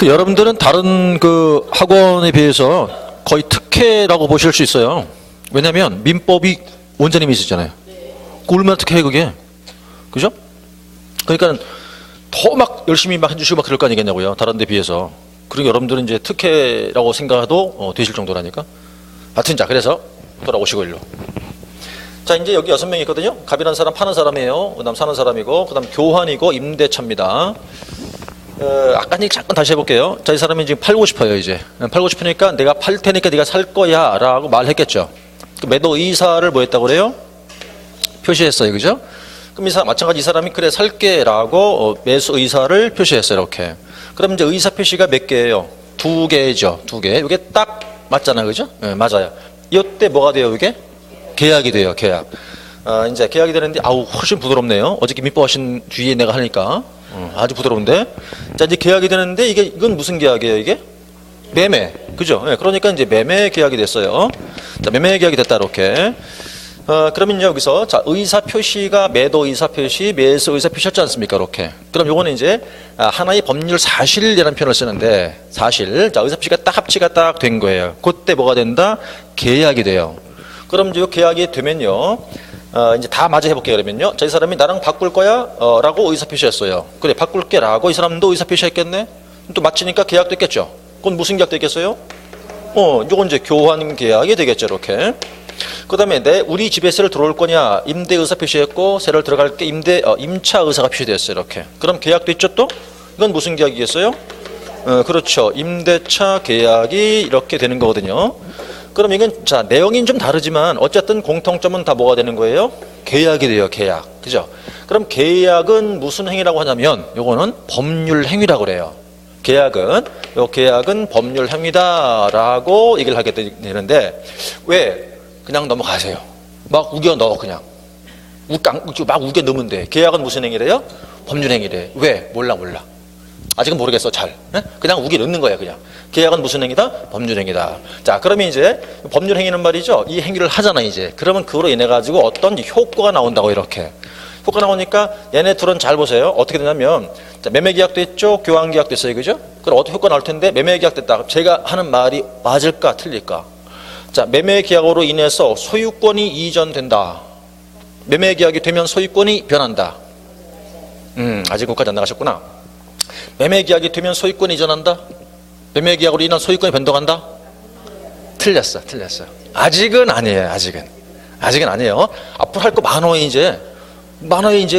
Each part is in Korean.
여러분들은 다른 그 학원에 비해서 거의 특혜라고 보실 수 있어요. 왜냐하면 민법이 원장님이 있으잖아요. 그 얼마나 특혜해 그게, 그죠? 그러니까 더 막 열심히 막 해주시고 막 그럴 거 아니겠냐고요. 다른 데 비해서. 그리고 여러분들은 이제 특혜라고 생각해도 되실 정도라니까. 하여튼 자, 그래서 돌아오시고 일로. 자, 이제 여기 6명이 있거든요. 갑이라는 사람 파는 사람이에요. 그 다음 사는 사람이고, 그 다음 교환이고 임대차입니다. 아까 얘기 잠깐 다시 해볼게요. 자, 이 사람이 지금 팔고 싶어요. 이제 팔고 싶으니까 내가 팔 테니까 네가 살 거야 라고 말했겠죠. 그 매도 의사를 뭐 했다고 그래요? 표시했어요. 그죠? 그럼 이 사람 마찬가지 이 사람이 그래 살게 라고 매수 의사를 표시했어요. 이렇게. 그럼 이제 의사 표시가 몇 개예요? 2개죠. 2개. 이게 딱 맞잖아요. 그죠? 네, 맞아요. 이때 뭐가 돼요? 이게? 계약이 돼요. 계약. 이제 계약이 되는데 아우 훨씬 부드럽네요. 어저께 민법하신 뒤에 내가 하니까 아주 부드러운데. 자, 이제 계약이 되는데 이건 무슨 계약이에요? 이게 매매, 그죠? 네, 그러니까 이제 매매 계약이 됐어요. 자, 매매 계약이 됐다 이렇게. 그러면 이제 여기서 자, 의사 표시가 매도 의사 표시, 매수 의사 표시였지 않습니까? 이렇게. 그럼 요거는 이제 하나의 법률 사실이라는 표현을 쓰는데 사실. 자, 의사 표시가 딱 합치가 딱 된 거예요. 그때 뭐가 된다? 계약이 돼요. 그럼 이제 계약이 되면요. 이제 다 마저 해볼게요. 그러면요. 자, 이 사람이 나랑 바꿀 거야? 라고 의사 표시했어요. 그래, 바꿀게 라고 이 사람도 의사 표시했겠네? 또 마치니까 계약도 있겠죠. 그건 무슨 계약도 있겠어요? 요건 이제 교환 계약이 되겠죠. 이렇게. 그 다음에 우리 집에 새를 들어올 거냐? 임대 의사 표시했고, 새를 들어갈 게 임차 의사가 표시되었어요. 이렇게. 그럼 계약도 있죠 또? 이건 무슨 계약이겠어요? 그렇죠. 임대차 계약이 이렇게 되는 거거든요. 그럼 이건 자 내용이 좀 다르지만 어쨌든 공통점은 다 뭐가 되는 거예요? 계약이 돼요. 계약. 그죠? 그럼 계약은 무슨 행위라고 하냐면 요거는 법률 행위라고 그래요. 계약은 법률 행위다라고 얘기를 하게 되는데 왜 그냥 넘어가세요. 막 우겨 넣어 그냥. 막 우겨 넣으면 돼. 계약은 무슨 행위래요? 법률 행위래. 왜? 몰라. 아직은 모르겠어 잘. 그냥 우겨 넣는 거야 그냥. 계약은 무슨 행위다? 법률 행위다. 자, 그러면 이제 법률 행위는 말이죠. 이 행위를 하잖아 이제. 그러면 그로 인해 가지고 어떤 효과가 나온다고 이렇게. 효과 나오니까 얘네 둘은 잘 보세요. 어떻게 되냐면 자, 매매 계약도 있죠. 교환 계약도 있어요. 그죠? 그럼 어떻게 효과 나올 텐데 매매 계약 됐다. 제가 하는 말이 맞을까 틀릴까? 자, 매매 계약으로 인해서 소유권이 이전된다. 매매 계약이 되면 소유권이 변한다. 아직 거기까지 안 나가셨구나. 매매 계약이 되면 소유권이 이전한다. 매매 계약으로 인한 소유권이 변동한다. 틀렸어. 아직은 아니에요. 아직은 아니에요. 앞으로 할 거 많아요 이제.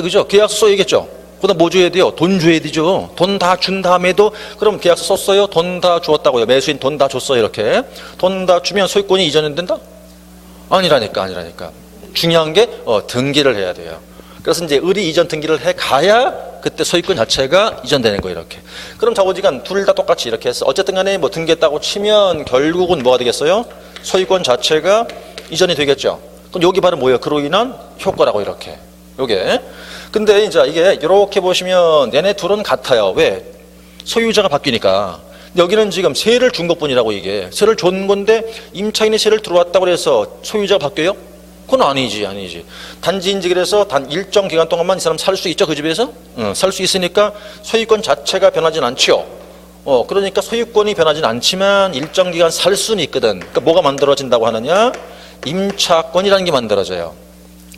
그죠? 계약서 써야겠죠. 그다음 뭐 줘야 돼요? 돈 줘야 되죠. 돈 다 준 다음에도 그럼 계약서 썼어요? 돈 다 주었다고요. 매수인 돈 다 줬어요. 이렇게. 돈 다 주면 소유권이 이전이 된다? 아니라니까. 중요한 게 등기를 해야 돼요. 그래서 이제 의리 이전 등기를 해 가야 그때 소유권 자체가 이전되는 거예요. 이렇게. 그럼 자고지간 둘 다 똑같이 이렇게 해서 어쨌든 간에 뭐 등기했다고 치면 결국은 뭐가 되겠어요? 소유권 자체가 이전이 되겠죠. 그럼 여기 바로 뭐예요? 그로 인한 효과라고 이렇게. 요게. 근데 이제 이게 이렇게 보시면 얘네 둘은 같아요. 왜? 소유자가 바뀌니까. 여기는 지금 세를 준 것뿐이라고 이게. 세를 준 건데 임차인이 세를 들어왔다고 해서 소유자가 바뀌어요? 그건 아니지. 단지 이제 그래서 단 일정 기간 동안만 이 사람 살 수 있죠. 그 집에서? 살 수 있으니까 소유권 자체가 변하진 않죠. 그러니까 소유권이 변하진 않지만 일정 기간 살 수는 있거든. 그러니까 뭐가 만들어진다고 하느냐? 임차권이라는 게 만들어져요.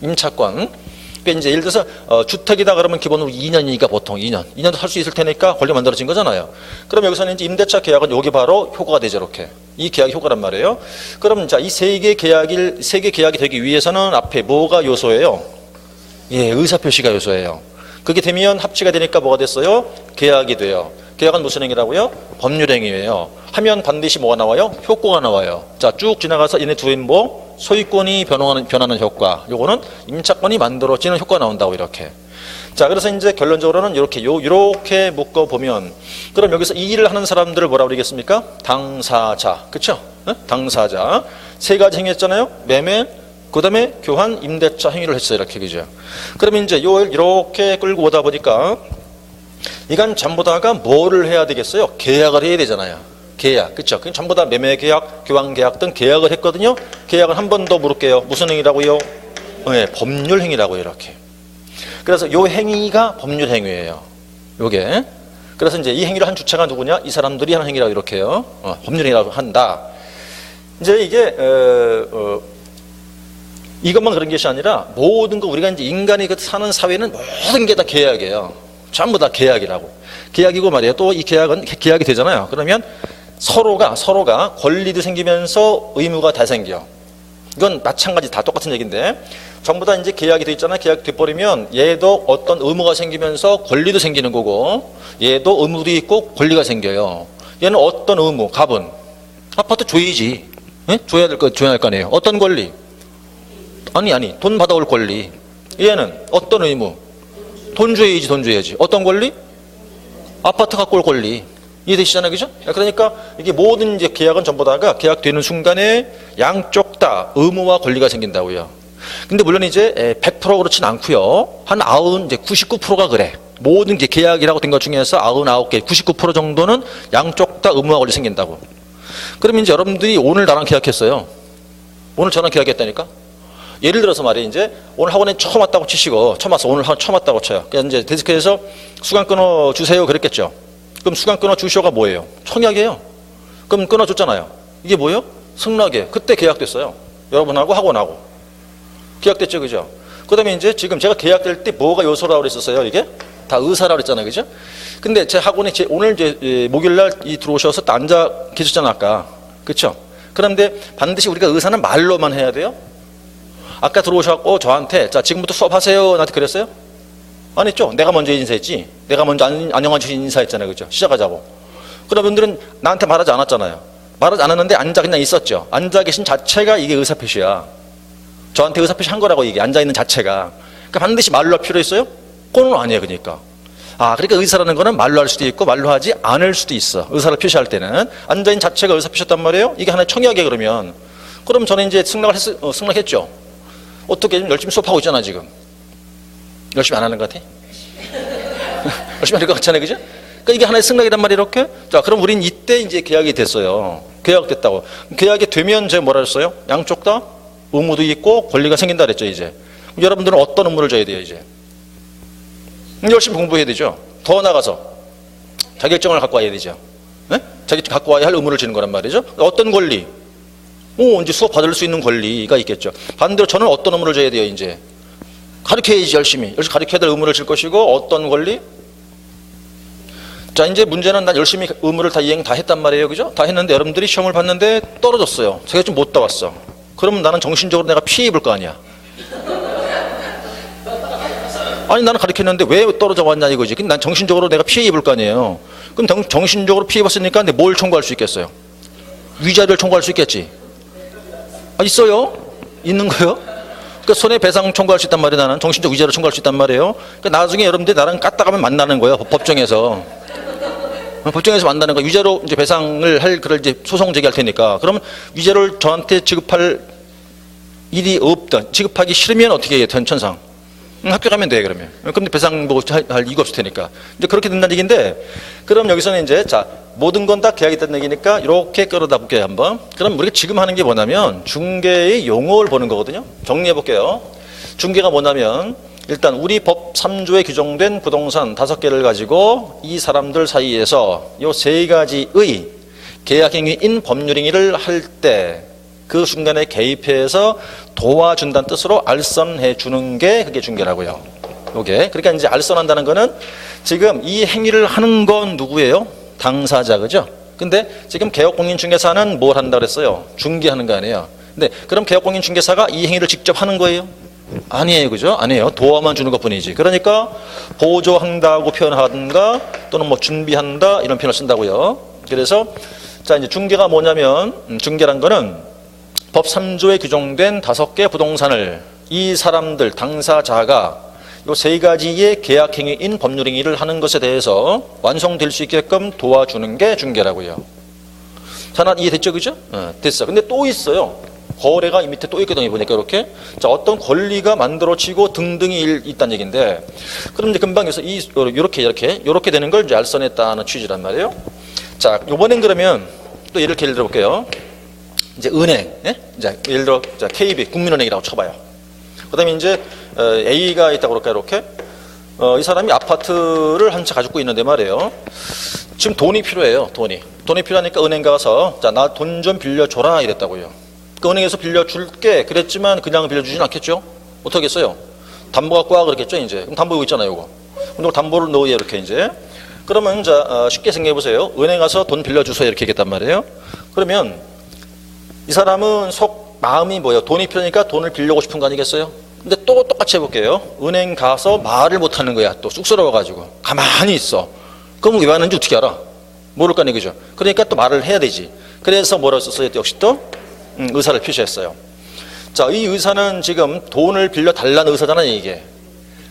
임차권. 그러니까 이제 예를 들어서 주택이다 그러면 기본으로 2년이니까 보통 2년도 살 수 있을 테니까 권리 만들어진 거잖아요. 그럼 여기서는 이제 임대차 계약은 여기 바로 효과가 되죠. 이렇게. 이 계약이 효과란 말이에요. 그럼 자, 이 세 개 계약이 되기 위해서는 앞에 뭐가 요소예요? 예, 의사 표시가 요소예요. 그게 되면 합치가 되니까 뭐가 됐어요? 계약이 돼요. 계약은 무슨 행위라고요? 법률 행위예요. 하면 반드시 뭐가 나와요? 효과가 나와요. 자, 쭉 지나가서 얘네 둘은 뭐 소유권이 변하는 효과. 요거는 임차권이 만들어지는 효과가 나온다고 이렇게. 자, 그래서 이제 결론적으로는 이렇게 묶어 보면 그럼 여기서 이 일을 하는 사람들을 뭐라고 그러겠습니까? 당사자. 그렇죠? 당사자. 세 가지 행위했잖아요. 매매, 그다음에 교환, 임대차 행위를 했어요. 이렇게. 그죠? 그러면 이제 이렇게 끌고 오다 보니까 이건 전부 다가 뭐를 해야 되겠어요? 계약을 해야 되잖아요. 계약. 그렇죠? 그럼 전부 다 매매 계약, 교환 계약 등 계약을 했거든요. 계약을 한 번 더 물을게요. 무슨 행위라고요? 네, 법률 행위라고 이렇게. 그래서 요 행위가 법률 행위예요. 요게. 그래서 이제 이 행위를 한 주체가 누구냐? 이 사람들이 하는 행위라고 이렇게 해요. 법률행위라고 한다. 이제 이게 이것만 그런 것이 아니라 모든 거 우리가 이제 인간이 사는 사회는 모든 게 다 계약이에요. 전부 다 계약이라고. 계약이고 말이에요. 또 이 계약은 계약이 되잖아요. 그러면 서로가 권리도 생기면서 의무가 다 생겨. 이건 마찬가지 다 똑같은 얘기인데 전부 다 이제 계약이 돼 있잖아요. 계약이 돼버리면 얘도 어떤 의무가 생기면서 권리도 생기는 거고 얘도 의무도 있고 권리가 생겨요. 얘는 어떤 의무, 갑은 아파트 줘야지. 예? 줘야 할 거 아니에요. 어떤 권리? 아니 돈 받아올 권리. 얘는 어떤 의무? 돈 줘야지. 어떤 권리? 아파트 갖고 올 권리. 이해되시잖아요, 그죠? 그러니까 이게 모든 이제 계약은 전부 다가 계약되는 순간에 양쪽 다 의무와 권리가 생긴다고요. 근데 물론 이제 100% 그렇진 않고요. 한 99%가 그래. 모든 게 계약이라고 된 것 중에서 99개, 99% 정도는 양쪽 다 의무와 권리 생긴다고. 그러면 이제 여러분들이 오늘 나랑 계약했어요. 오늘 저랑 계약했다니까? 예를 들어서 말이에요. 이제 오늘 학원에 처음 왔다고 치시고, 오늘 학원 처음 왔다고 쳐요. 그래서 이제 데스크에서 수강 끊어 주세요. 그랬겠죠. 그럼 수강 끊어 주시오가 뭐예요? 청약이에요. 그럼 끊어 줬잖아요. 이게 뭐예요? 승낙이에요. 그때 계약됐어요. 여러분하고 학원하고. 계약됐죠, 그죠? 그 다음에 이제 지금 제가 계약될 때 뭐가 요소라고 그랬었어요, 이게? 다 의사라고 그랬잖아요, 그죠? 근데 제 학원에 오늘 이제 목요일날 들어오셔서 또 앉아 계셨잖아, 아까. 그쵸? 그런데 반드시 우리가 의사는 말로만 해야 돼요? 아까 들어오셔갖고 저한테, 자, 지금부터 수업하세요. 나한테 그랬어요? 안 했죠? 내가 먼저 인사했지. 내가 먼저 안녕하세요 인사했잖아요, 그죠? 시작하자고. 그런 분들은 나한테 말하지 않았잖아요. 말하지 않았는데 앉아 그냥 있었죠. 앉아 계신 자체가 이게 의사표시야. 저한테 의사표시 한 거라고 이게 앉아있는 자체가. 그러니까 반드시 말로 할 필요 있어요? 그건 아니에요. 그러니까 그러니까 의사라는 거는 말로 할 수도 있고 말로 하지 않을 수도 있어. 의사를 표시할 때는 앉아있는 자체가 의사표시였단 말이에요. 이게 하나의 청약이에요. 그럼 저는 이제 승낙했죠. 어떻게 좀 열심히 수업하고 있잖아 지금. 열심히 안 하는 것 같아? 열심히 하는 것 같잖아요, 그죠? 그러니까 이게 하나의 승낙이란 말이에요, 이렇게. 자, 그럼 우린 이때 이제 계약이 됐어요. 계약됐다고. 계약이 되면 제가 뭐라 했어요? 양쪽 다 의무도 있고 권리가 생긴다 그랬죠, 이제. 여러분들은 어떤 의무를 져야 돼요, 이제? 열심히 공부해야 되죠. 더 나가서 자격증을 갖고 와야 되죠. 네? 자격증 갖고 와야 할 의무를 지는 거란 말이죠. 어떤 권리? 이제 수업 받을 수 있는 권리가 있겠죠. 반대로 저는 어떤 의무를 져야 돼요, 이제? 가르쳐야지, 열심히 가르쳐야 될 의무를 질 것이고, 어떤 권리? 자, 이제 문제는 난 열심히 의무를 다 이행 다 했단 말이에요, 그죠? 다 했는데 여러분들이 시험을 봤는데 떨어졌어요. 자격증 못 따왔어. 그러면 나는 정신적으로 내가 피해 입을 거 아니야. 아니, 나는 가르쳤는데 왜 떨어져 왔냐 이거지. 난 정신적으로 내가 피해 입을 거 아니에요. 그럼 정신적으로 피해 입었으니까 근데 뭘 청구할 수 있겠어요? 위자료를 청구할 수 있겠지. 있어요? 있는 거요? 그러니까 손해배상 청구할 수 있단 말이에요. 나는 정신적 위자료 청구할 수 있단 말이에요. 그러니까 나중에 여러분들이 나랑 까딱하면 만나는 거예요. 법정에서. 법정에서 만나는 거예요. 위자료 이제 배상을 할 그럴 이제 소송 제기할 테니까. 그러면 위자료를 저한테 지급할 일이 없다. 지급하기 싫으면 어떻게 해요? 천상. 학교 가면 돼, 그러면. 근데 배상 보고 할 이유가 없을 테니까. 이제 그렇게 된다는 얘기인데, 그럼 여기서는 이제, 자, 모든 건 다 계약이 있다는 얘기니까, 이렇게 끌어다 볼게요, 한번. 그럼 우리가 지금 하는 게 뭐냐면, 중개의 용어를 보는 거거든요. 정리해 볼게요. 중개가 뭐냐면, 일단 우리 법 3조에 규정된 부동산 5개를 가지고 이 사람들 사이에서 요 3가지의 계약행위인 법률행위를 할 때, 그 순간에 개입해서 도와준다는 뜻으로 알선해 주는 게 그게 중개라고요. 요게. 그러니까 이제 알선한다는 거는 지금 이 행위를 하는 건 누구예요? 당사자, 그죠? 근데 지금 개업공인중개사는 뭘 한다 그랬어요? 중개하는 거 아니에요. 근데 그럼 개업공인중개사가 이 행위를 직접 하는 거예요? 아니에요, 그죠? 아니에요. 도와만 주는 것 뿐이지. 그러니까 보조한다고 표현하든가 또는 뭐 준비한다 이런 표현을 쓴다고요. 그래서 자, 이제 중개가 뭐냐면 중개란 거는 법 3조에 규정된 5개 부동산을 이 사람들 당사자가 요 3가지의 계약행위인 법률행위를 하는 것에 대해서 완성될 수 있게끔 도와주는 게 중개라고요. 자, 난 이해됐죠, 그죠? 됐어. 근데 또 있어요. 거래가 이 밑에 또 있거든요, 보니까 이렇게. 자, 어떤 권리가 만들어지고 등등이 있다는 얘기인데, 그럼 이제 금방 여기서 이렇게 되는 걸 이제 알선했다는 취지란 말이에요. 자, 요번엔 그러면 또 예를 들어볼게요. 이제 은행, 예? 이제 예를 들어 KB 국민은행이라고 쳐봐요. 그다음에 이제 A가 있다고 그럴까 이렇게 이 사람이 아파트를 한 채 가지고 있는데 말이에요. 지금 돈이 필요해요. 돈이 필요하니까 은행 가서 자, 나 돈 좀 빌려줘라 이랬다고요. 그 은행에서 빌려줄게 그랬지만 그냥 빌려주진 않겠죠. 어떻겠어요? 담보 갖고 와 그랬겠죠. 이제 그럼 담보 이거 있잖아요. 이거 근데 담보를 넣어요. 이렇게 이제 그러면 자 쉽게 생각해 보세요. 은행 가서 돈 빌려주세요 이렇게 얘기했단 말이에요. 그러면 이 사람은 속 마음이 뭐예요? 돈이 필요하니까 돈을 빌려고 싶은 거 아니겠어요? 근데 또 똑같이 해볼게요. 은행 가서 말을 못하는 거야. 또 쑥스러워가지고 가만히 있어. 그럼 왜 하는지 어떻게 알아? 모를 거 아니에요, 그죠? 그러니까 또 말을 해야 되지. 그래서 뭐라고 썼어요? 역시 또 의사를 표시했어요. 자, 이 의사는 지금 돈을 빌려달라는 의사잖아요, 이게.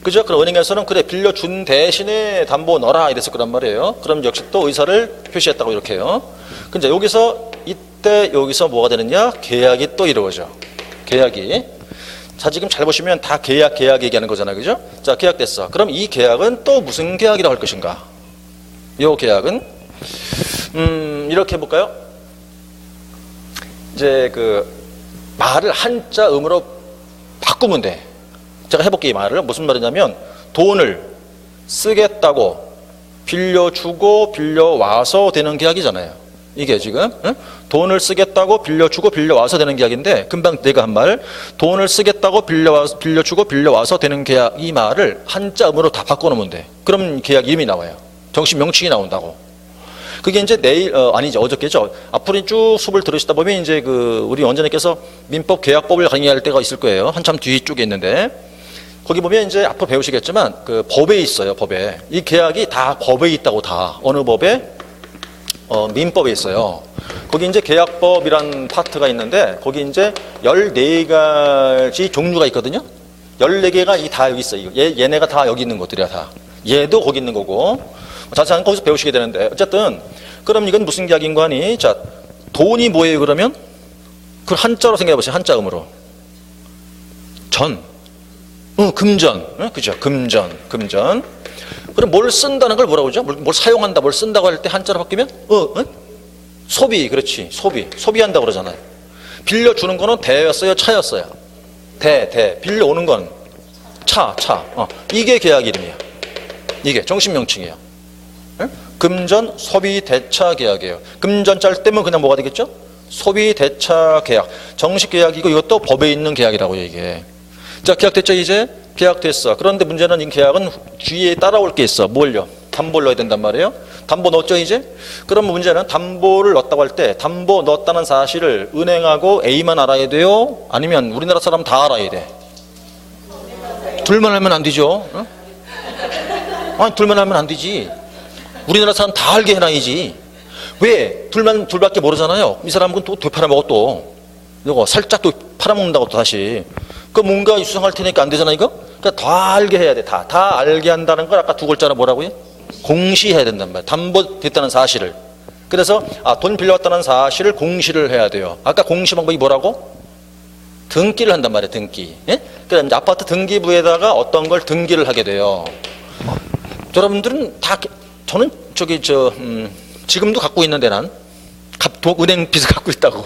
그죠? 그럼 은행에서는 그래 빌려준 대신에 담보 넣어라 이랬을 거란 말이에요. 그럼 역시 또 의사를 표시했다고 이렇게 해요. 근데 여기서 이때 여기서 뭐가 되느냐? 계약이 또 이루어져. 계약이. 자, 지금 잘 보시면 다 계약 얘기하는 거잖아요. 그죠? 자, 계약됐어. 그럼 이 계약은 또 무슨 계약이라고 할 것인가? 이 계약은 이렇게 해볼까요? 이제 그 말을 한자 음으로 바꾸면 돼. 제가 해볼게요. 이 말을. 무슨 말이냐면 돈을 쓰겠다고 빌려주고 빌려와서 되는 계약이잖아요. 이게 지금 돈을 쓰겠다고 빌려주고 빌려와서 되는 계약인데 금방 내가 한 말 돈을 쓰겠다고 빌려주고 빌려와서 되는 계약 이 말을 한자 음으로 다 바꿔놓으면 돼. 그럼 계약 이름이 나와요. 정식 명칭이 나온다고. 그게 이제 내일 아니죠 어저께죠. 앞으로 쭉 수업을 들으시다 보면 이제 그 우리 원장님께서 민법 계약법을 강의할 때가 있을 거예요. 한참 뒤쪽에 있는데 거기 보면 이제 앞으로 배우시겠지만 그 법에 있어요. 법에 이 계약이 다 법에 있다고 다 어느 법에 민법에 있어요. 거기 이제 계약법이란 파트가 있는데 거기 이제 14가지 종류가 있거든요. 14개가 다 여기 있어요. 얘네가 다 여기 있는 것들이야 다. 얘도 거기 있는 거고 자세한 거기서 배우시게 되는데 어쨌든 그럼 이건 무슨 계약인가 하니 자 돈이 뭐예요 그러면? 그걸 한자로 생각해 보세요. 한자음으로 금전 그죠? 금전 그럼 뭘 쓴다는 걸 뭐라고 그러죠? 뭘 사용한다 뭘 쓴다고 할 때 한자로 바뀌면 소비. 그렇지 소비한다고 그러잖아요. 빌려주는 거는 대였어요 차였어요? 대 빌려오는 건 차 이게 계약 이름이야. 이게 정식 명칭이에요. 금전 소비 대차 계약이에요. 금전 짤 때면 그냥 뭐가 되겠죠? 소비 대차 계약. 정식 계약이고 이것도 법에 있는 계약이라고요 이게. 자 계약됐죠 이제? 계약됐어. 그런데 문제는 이 계약은 뒤에 따라올 게 있어. 뭘요? 담보를 넣어야 된단 말이에요. 담보 넣었죠 이제? 그럼 문제는 담보를 넣었다고 할 때 담보 넣었다는 사실을 은행하고 A만 알아야 돼요? 아니면 우리나라 사람 다 알아야 돼? 둘만 알면 안 되죠. 아니 둘만 알면 안 되지. 우리나라 사람 다 알게 해놔야지. 왜? 둘밖에 모르잖아요. 이 사람은 또 되팔아먹어 또. 이거 살짝 또 팔아먹는다고 또 다시. 그 뭔가 유수상할 테니까 안 되잖아 이거? 그러니까 다 알게 해야 돼. 다 알게 한다는 걸 아까 두 글자로 뭐라고요? 공시해야 된단 말이야. 담보됐다는 사실을. 그래서 돈 빌려왔다는 사실을 공시를 해야 돼요. 아까 공시 방법이 뭐라고? 등기를 한단 말이에요. 등기. 예? 그다음에 이제 아파트 등기부에다가 어떤 걸 등기를 하게 돼요. 여러분들은 다 저는 지금도 갖고 있는데 난 은행 빚을 갖고 있다고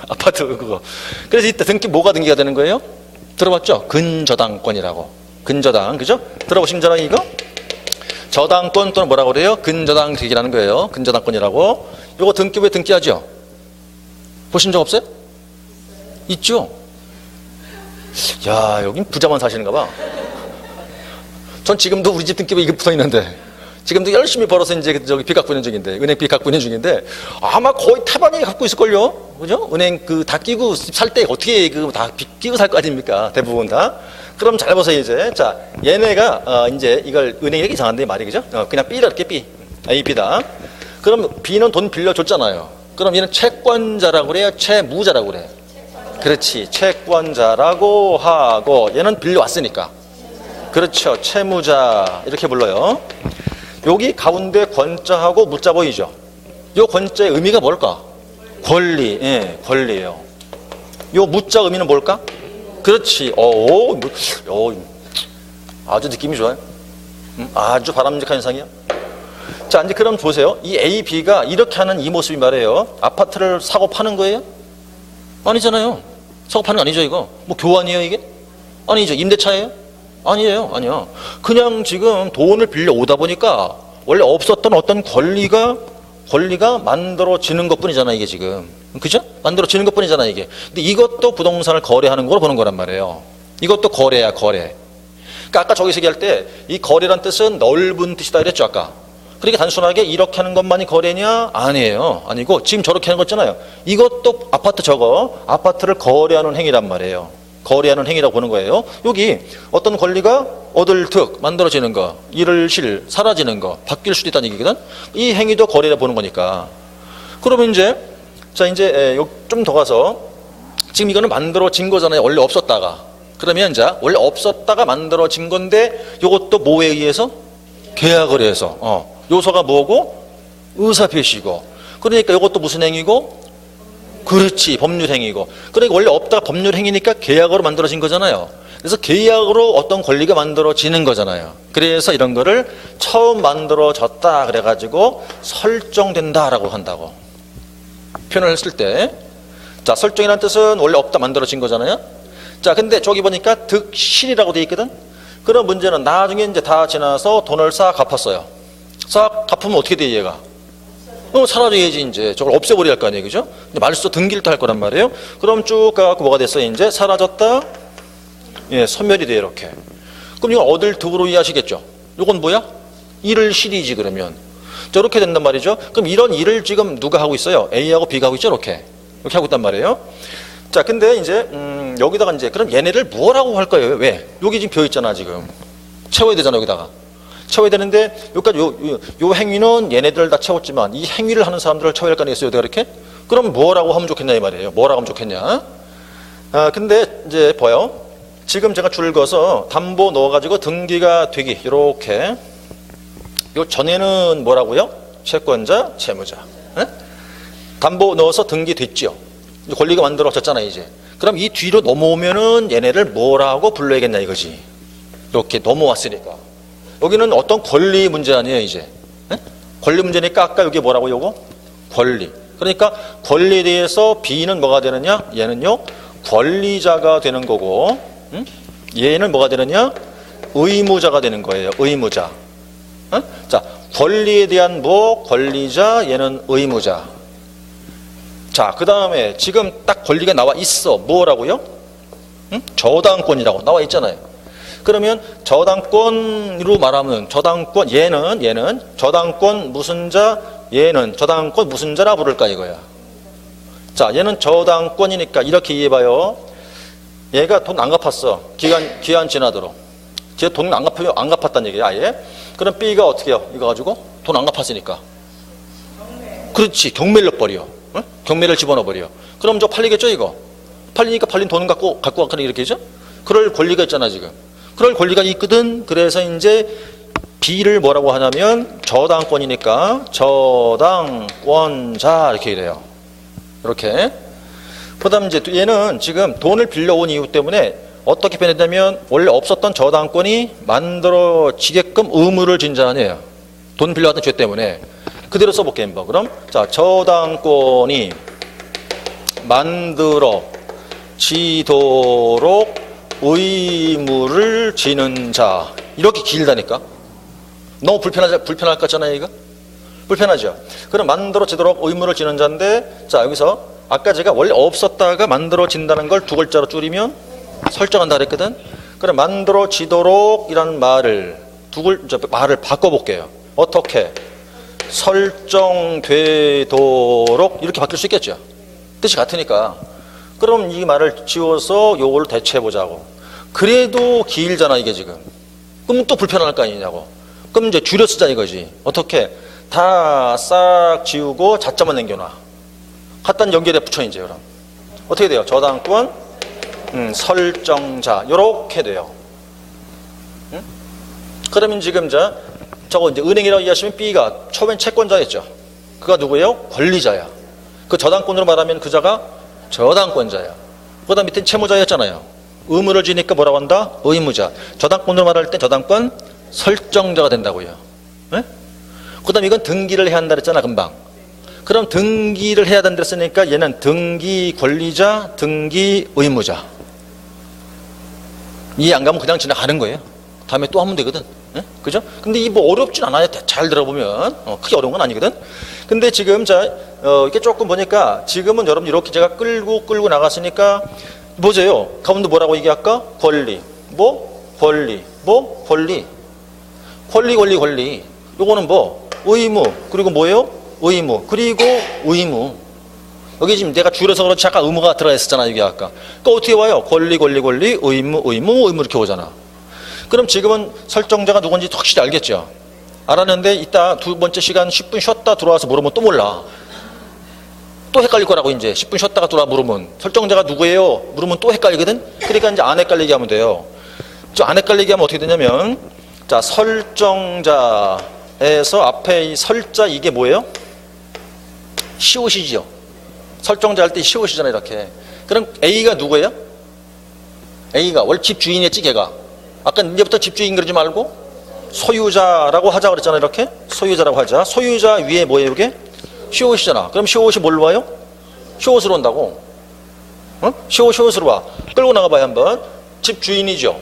아파트 그거. 그래서 이때 등기 뭐가 등기가 되는 거예요? 들어봤죠? 근저당권이라고. 근저당 그죠? 들어보신 줄 이거? 저당권 또는 뭐라고 그래요? 근저당식이라는 거예요. 근저당권이라고. 이거 등기부에 등기하죠? 보신 적 없어요? 있죠? 야 여긴 부자만 사시는가 봐. 전 지금도 우리 집 등기부에 이게 붙어 있는데 지금도 열심히 벌어서 이제 저기 빚 갖고 있는 중인데 은행 빚 갖고 있는 중인데 아마 거의 태반이 갖고 있을걸요. 그죠? 은행 그 다 끼고 살 때 어떻게 그 다 빚 끼고 살 거 아닙니까? 대부분 다. 그럼 잘 보세요 이제. 자 얘네가 이제 이걸 은행이 이렇게 이상한데 말이 그죠? 그냥 B다 이렇게 B. B다. 그럼 B는 돈 빌려줬잖아요. 그럼 얘는 채권자라고 그래요? 채무자라고 그래요? 그렇지. 채권자라고 하고 얘는 빌려왔으니까. 그렇죠. 채무자 이렇게 불러요. 여기 가운데 권자하고 무자 보이죠? 이 권자의 의미가 뭘까? 권리. 예, 권리예요. 이 무자 의미는 뭘까? 그렇지. 아주 느낌이 좋아요. 아주 바람직한 현상이야. 자, 이제 그럼 보세요. 이 A, B가 이렇게 하는 이 모습이 말이에요. 아파트를 사고 파는 거예요? 아니잖아요. 사고 파는 거 아니죠, 이거? 뭐 교환이에요, 이게? 아니죠. 임대차예요? 아니에요. 아니요. 그냥 지금 돈을 빌려 오다 보니까 원래 없었던 어떤 권리가 만들어지는 것뿐이잖아, 이게 지금. 그죠? 만들어지는 것뿐이잖아, 이게. 근데 이것도 부동산을 거래하는 걸로 보는 거란 말이에요. 이것도 거래야, 거래. 그러니까 아까 저기서 얘기할 때 이 거래란 뜻은 넓은 뜻이다 그랬죠, 아까. 그러니까 단순하게 이렇게 하는 것만이 거래냐? 아니에요. 아니고 지금 저렇게 하는 거 있잖아요. 이것도 아파트 저거, 아파트를 거래하는 행위란 말이에요. 거래하는 행위라고 보는 거예요. 여기 어떤 권리가 얻을 득, 만들어지는 거, 잃을 실, 사라지는 거, 바뀔 수도 있다는 얘기거든. 이 행위도 거래라 보는 거니까. 그러면 이제 좀 더 가서 지금 이거는 만들어진 거잖아요. 원래 없었다가. 그러면 이제 원래 없었다가 만들어진 건데 이것도 뭐에 의해서? 계약을 해서. 요소가 뭐고? 의사표시고. 그러니까 이것도 무슨 행위고? 그렇지, 법률행위고. 그러니까 원래 없다가 법률행위니까 계약으로 만들어진 거잖아요. 그래서 계약으로 어떤 권리가 만들어지는 거잖아요. 그래서 이런 거를 처음 만들어졌다 그래가지고 설정된다라고 한다고 표현을 했을 때, 자, 설정이라는 뜻은 원래 없다 만들어진 거잖아요. 자, 근데 저기 보니까 득실이라고 돼 있거든. 그런 문제는 나중에 이제 다 지나서 돈을 싹 갚았어요. 싹 갚으면 어떻게 돼, 얘가? 사라져야지, 이제. 저걸 없애버려야 할 거 아니에요, 그죠? 근데 말소 등기를 또 할 거란 말이에요. 그럼 쭉 가갖고 뭐가 됐어요, 이제? 사라졌다? 예, 소멸이 돼요, 이렇게. 그럼 이건 얻을 득으로 이해하시겠죠? 이건 뭐야? 잃을 실이지, 그러면. 저렇게 된단 말이죠. 그럼 이런 일을 지금 누가 하고 있어요? A하고 B가 하고 있죠, 이렇게. 이렇게 하고 있단 말이에요. 자, 근데 이제, 여기다가 이제, 그럼 얘네를 뭐라고 할 거예요? 왜? 여기 지금 비어있잖아, 지금. 채워야 되잖아, 여기다가. 채워야 되는데, 여기까지 요 행위는 얘네들을 다 채웠지만, 이 행위를 하는 사람들을 채워야 할 거 아니겠어요, 내가 이렇게? 그럼 뭐라고 하면 좋겠냐, 이 말이에요. 뭐라고 하면 좋겠냐? 근데 이제 봐요. 지금 제가 줄을 그어서 담보 넣어가지고 등기가 되기, 이렇게. 요 전에는 뭐라고요? 채권자, 채무자. 에? 담보 넣어서 등기 됐죠. 권리가 만들어졌잖아, 이제. 그럼 이 뒤로 넘어오면은 얘네를 뭐라고 불러야겠냐, 이거지. 이렇게 넘어왔으니까. 여기는 어떤 권리 문제 아니에요, 이제. 에? 권리 문제니까 아까 여기 뭐라고 요거? 권리. 그러니까 권리에 대해서 B는 뭐가 되느냐? 얘는요, 권리자가 되는 거고, 얘는 뭐가 되느냐? 의무자가 되는 거예요, 의무자. 자, 권리에 대한 뭐? 권리자, 얘는 의무자. 자, 그 다음에 지금 딱 권리가 나와 있어. 뭐라고요? 저당권이라고 나와 있잖아요. 그러면 저당권으로 말하면 저당권, 얘는 저당권 무슨 자, 얘는 저당권 무슨 자라 부를까 이거야. 자, 얘는 저당권이니까 이렇게 이해해봐요. 얘가 돈 안 갚았어. 기한 지나도록. 쟤 돈 안 갚았다는 얘기야, 아예. 그럼 B가 어떻게 해요? 이거 가지고 돈 안 갚았으니까. 그렇지, 경매를 넣어버려. 응? 경매를 집어넣어버려. 그럼 저 팔리겠죠, 이거? 팔리니까 팔린 돈 갖고 가는 이렇게 죠 그럴 권리가 있잖아, 지금. 그럴 권리가 있거든. 그래서 이제 B를 뭐라고 하냐면 저당권이니까 저당권자 이렇게 이래요. 이렇게. 그 다음 이제 얘는 지금 돈을 빌려온 이유 때문에 어떻게 변했냐면 원래 없었던 저당권이 만들어지게끔 의무를 진 자 아니에요. 돈 빌려왔던 죄 때문에. 그대로 써볼게요. 뭐. 그럼 자, 저당권이 만들어지도록 의무를 지는 자. 이렇게 길다니까. 너무 불편할 것 같잖아요, 이거? 불편하죠? 그럼 만들어지도록 의무를 지는 자인데, 자, 여기서 아까 제가 원래 없었다가 만들어진다는 걸 두 글자로 줄이면 설정한다 그랬거든? 그럼 만들어지도록 이라는 말을 말을 바꿔볼게요. 어떻게? 설정되도록 이렇게 바뀔 수 있겠죠? 뜻이 같으니까. 그럼 이 말을 지워서 요걸 대체해보자고. 그래도 길잖아, 이게 지금. 그럼 또 불편할 거 아니냐고. 그럼 이제 줄여 쓰자 이거지. 어떻게? 다 싹 지우고 자자만 남겨놔. 갖다 연결해 붙여 이제 그럼. 어떻게 돼요? 저당권, 설정자. 요렇게 돼요. 응? 그러면 지금 저거 이제 은행이라고 이해하시면 B가 처음엔 채권자였죠. 그가 누구예요? 권리자야. 그 저당권으로 말하면 그 자가 저당권자야. 그 다음 밑에 채무자였잖아요. 의무를 지니까 뭐라고 한다? 의무자. 저당권으로 말할 때 저당권 설정자가 된다고요. 네? 그 다음 이건 등기를 해야 한다 그랬잖아, 금방. 그럼 등기를 해야 된다 했으니까 얘는 등기 권리자, 등기 의무자. 이해 안 가면 그냥 지나가는 거예요. 다음에 또 하면 되거든. 예? 그죠? 근데 이 뭐 어렵진 않아요. 잘 들어보면. 크게 어려운 건 아니거든. 근데 지금 이렇게 조금 보니까 지금은 여러분 이렇게 제가 끌고 나갔으니까 보세요. 가운데 뭐라고 얘기할까? 권리. 권리. 권리. 요거는 의무. 그리고 뭐예요? 의무. 그리고 의무. 여기 지금 내가 줄여서 그렇지 잠깐 의무가 들어가 있었잖아, 여기 아까. 그러니까 어떻게 와요? 권리, 의무 이렇게 오잖아. 그럼 지금은 설정자가 누군지 확실히 알겠죠? 알았는데 이따 두 번째 시간 10분 쉬었다 들어와서 물으면 또 몰라. 또 헷갈릴 거라고. 이제 10분 쉬었다가 들어와 물으면 설정자가 누구예요? 물으면 또 헷갈리거든. 그러니까 이제 안 헷갈리게 하면 돼요. 안 헷갈리게 하면 어떻게 되냐면, 자, 설정자에서 앞에 이 설자 이게 뭐예요? 시옷이죠. 설정자 할 때 시옷이잖아요, 이렇게. 그럼 A가 누구예요? A가 원래 집주인이었지, 걔가. 아까 이제부터 집주인 그러지 말고 소유자라고 하자 그랬잖아요, 이렇게. 소유자라고 하자. 소유자 위에 뭐예요, 이게? 시옷이잖아. 그럼 시옷이 뭘로 와요? 시옷으로 온다고. 시옷으로 와. 끌고 나가봐요, 한번. 집주인이죠.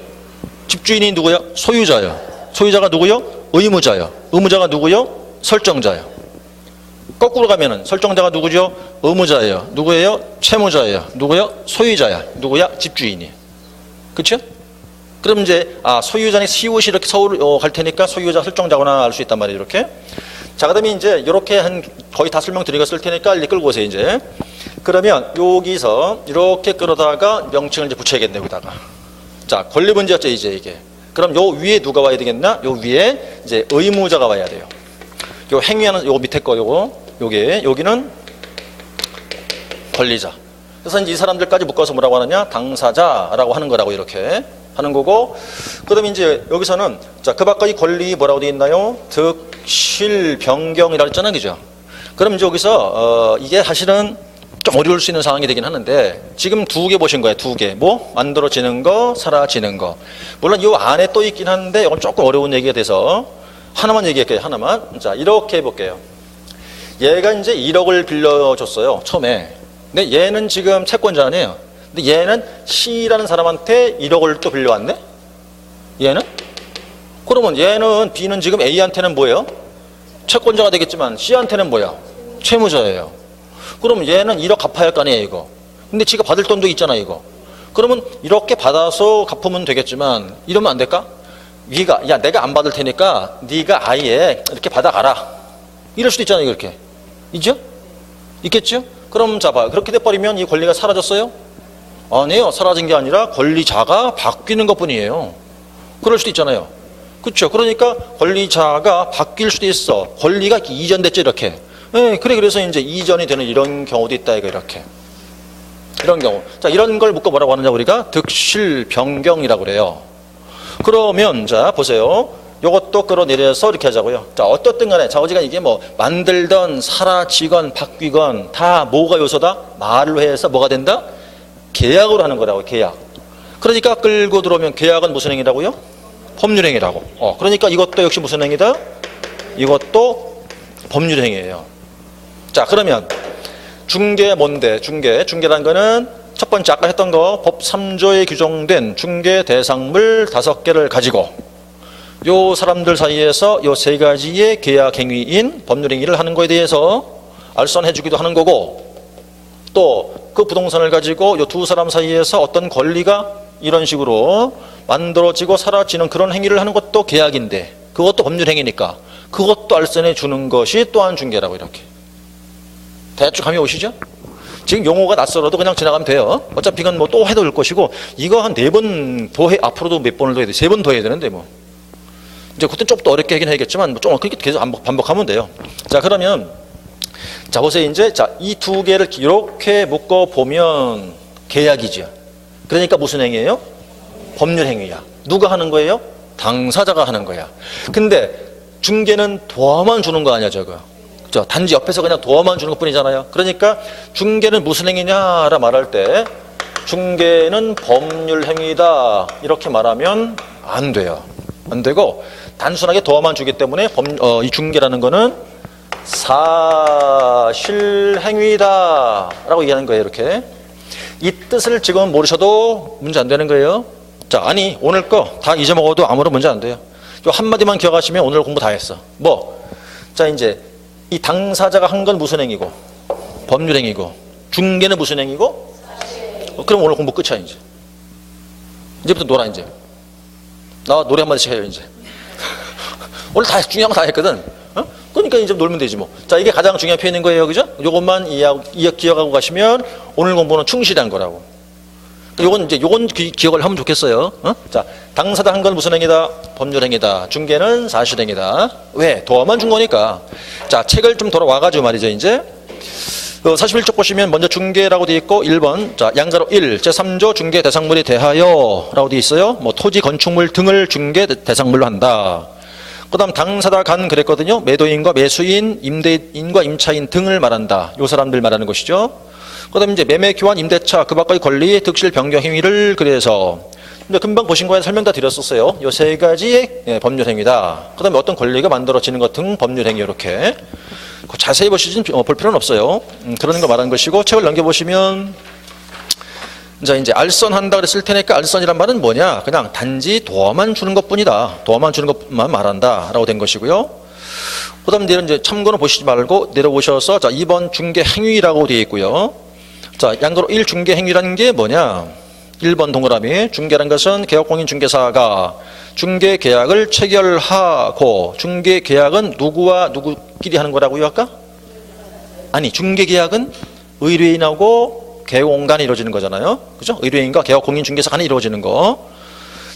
집주인이 누구야? 소유자요. 소유자가 누구요? 의무자요. 의무자가 누구요? 설정자요. 거꾸로 가면은 설정자가 누구죠? 의무자예요. 누구예요? 채무자예요. 누구요? 소유자야. 누구야? 집주인이. 그렇죠? 그럼 이제 소유자니 시옷이 이렇게 서울 갈 테니까 소유자 설정자구나 알 수 있단 말이에요. 이렇게. 자, 그다음에 이제 이렇게 거의 다 설명드리겠을 테니까 이제 끌고 오세요, 이제. 그러면 여기서 이렇게 끌어다가 명칭을 이제 붙여야겠네, 여기다가. 자, 권리 문제였죠, 이제 이게. 그럼 요 위에 누가 와야 되겠나? 요 위에 이제 의무자가 와야 돼요. 요 행위하는 요 밑에 거 여기는 권리자. 그래서 이제 이 사람들까지 묶어서 뭐라고 하느냐? 당사자라고 하는 거라고 이렇게 하는 거고. 그다음에 이제 여기서는 자, 그 밖의 권리 뭐라고 되어 있나요? 득실 변경이라고 했잖아요, 그죠? 그럼 이제 여기서 이게 사실은 좀 어려울 수 있는 상황이 되긴 하는데 지금 두 개 보신 거예요. 두 개. 만들어지는 거, 사라지는 거. 물론 이 안에 또 있긴 한데 이건 조금 어려운 얘기가 돼서 하나만 얘기할게요. 하나만. 자, 이렇게 해볼게요. 얘가 이제 1억을 빌려줬어요, 처음에. 근데 얘는 지금 채권자 아니에요. 근데 얘는 C라는 사람한테 1억을 또 빌려왔네? 얘는? 그러면 얘는 B는 지금 A한테는 뭐예요? 채권자가 되겠지만 C한테는 뭐야? 채무자예요. 그럼 얘는 1억 갚아야 할 거 아니에요, 이거. 근데 지가 받을 돈도 있잖아, 이거. 그러면 이렇게 받아서 갚으면 되겠지만 이러면 안 될까? 위가 야, 내가 안 받을 테니까 네가 아예 이렇게 받아가라. 이럴 수도 있잖아요, 이렇게. 있죠? 있겠죠? 그럼 자, 봐. 그렇게 돼버리면 이 권리가 사라졌어요? 아니에요. 사라진 게 아니라 권리자가 바뀌는 것뿐이에요. 그럴 수도 있잖아요. 그렇죠? 그러니까 권리자가 바뀔 수도 있어. 권리가 이전됐죠, 이렇게. 네, 그래서 이제 이전이 되는 이런 경우도 있다, 이거 이렇게. 이런 경우. 자, 이런 걸 묶어 뭐라고 하느냐, 우리가 득실 변경이라고 그래요. 그러면 자, 보세요. 요것도 끌어내려서 이렇게 하자고요. 자, 어떻든 간에 자, 어지간 이게 만들던 사라지건 바뀌건 다 뭐가 요소다? 말로 해서 뭐가 된다? 계약으로 하는 거라고, 계약. 그러니까 끌고 들어오면 계약은 무슨 행위라고요? 법률행위라고. 그러니까 이것도 역시 무슨 행위다? 이것도 법률행위예요. 자, 그러면 중개 뭔데? 중개라는 거는 첫 번째 아까 했던 거 법 3조에 규정된 중개 대상물 5개를 가지고 요 사람들 사이에서 요 3가지의 계약 행위인 법률 행위를 하는 거에 대해서 알선해 주기도 하는 거고, 또 그 부동산을 가지고 요 두 사람 사이에서 어떤 권리가 이런 식으로 만들어지고 사라지는 그런 행위를 하는 것도 계약인데 그것도 법률 행위니까 그것도 알선해 주는 것이 또한 중개라고. 이렇게 대충 감이 오시죠? 지금 용어가 낯설어도 그냥 지나가면 돼요. 어차피 이건 또 해도 될 것이고, 이거 한 4번 더 해, 앞으로도 몇 번을 더 해야 돼. 3번 더 해야 되는데 이제 그때 좀 더 어렵게 하긴 하겠지만 좀 그렇게 계속 반복하면 돼요. 자, 그러면 자, 보세요. 이제 자, 이 두 개를 이렇게 묶어 보면 계약이죠. 그러니까 무슨 행위예요? 법률 행위야. 누가 하는 거예요? 당사자가 하는 거야. 근데 중개는 도와만 주는 거 아니야, 저거. 그렇죠? 단지 옆에서 그냥 도와만 주는 것뿐이잖아요. 그러니까 중개는 무슨 행위냐라 말할 때 중개는 법률 행위다 이렇게 말하면 안 돼요. 안 되고 단순하게 도와만 주기 때문에 이 중개라는 거는 사실행위다 라고 얘기하는 거예요. 이렇게 이 뜻을 지금 모르셔도 문제 안 되는 거예요. 자, 아니 오늘 거 다 잊어먹어도 아무런 문제 안 돼요. 요 한마디만 기억하시면 오늘 공부 다 했어. 뭐? 자, 이제 이 당사자가 한 건 무슨 행위고 법률행위고 중개는 무슨 행위고? 그럼 오늘 공부 끝이야 이제. 이제부터 놀아 이제. 나 노래 한마디씩 해요 이제. 오늘 다 중요한 거 다 했거든. 어? 그러니까 이제 놀면 되지 뭐. 자, 이게 가장 중요한 표현인 거예요, 그죠? 요것만 기억하고 가시면 오늘 공부는 충실한 거라고. 요건 기억을 하면 좋겠어요. 어? 자, 당사자 한 건 무슨 행위다? 법률행위다. 중개는 사실행위다. 왜? 도와만 준 거니까. 자, 책을 좀 돌아와가지고 말이죠, 이제. 41쪽 보시면 먼저 중개라고 되어 있고 1번 자 양가로 1 제3조 중개 대상물에 대하여 라고 되어 있어요. 뭐 토지 건축물 등을 중개 대상물로 한다. 그 다음 당사자 간 그랬거든요. 매도인과 매수인, 임대인과 임차인 등을 말한다. 요 사람들 말하는 것이죠. 그 다음 이제 매매 교환 임대차 그 밖의 권리 득실 변경 행위를 그래서 근데 금방 보신 거에 설명 다 드렸었어요. 요 세 가지의 법률 행위다. 그 다음에 어떤 권리가 만들어지는 것 등 법률 행위 이렇게 자세히 볼 필요는 없어요. 그런 거 말하는 것이고 책을 넘겨보시면 자 이제 알선한다 그랬을 테니까 알선이란 말은 뭐냐? 그냥 단지 도와만 주는 것뿐이다. 도와만 주는 것만 말한다라고 된 것이고요. 그다음 이제 참고는 보시지 말고 내려오셔서 자 2번 중개 행위라고 되어 있고요. 자 양가로 1 중개 행위라는 게 뭐냐? 1번 동그라미 중개란 것은 개업공인 중개사가 중개 계약을 체결하고 중개 계약은 누구와 누구끼리 하는 거라고요 아까? 아니 중개 계약은 의뢰인하고 개공 간에 이루어지는 거잖아요. 그죠? 의뢰인과 개업공인 중개사 간에 이루어지는 거.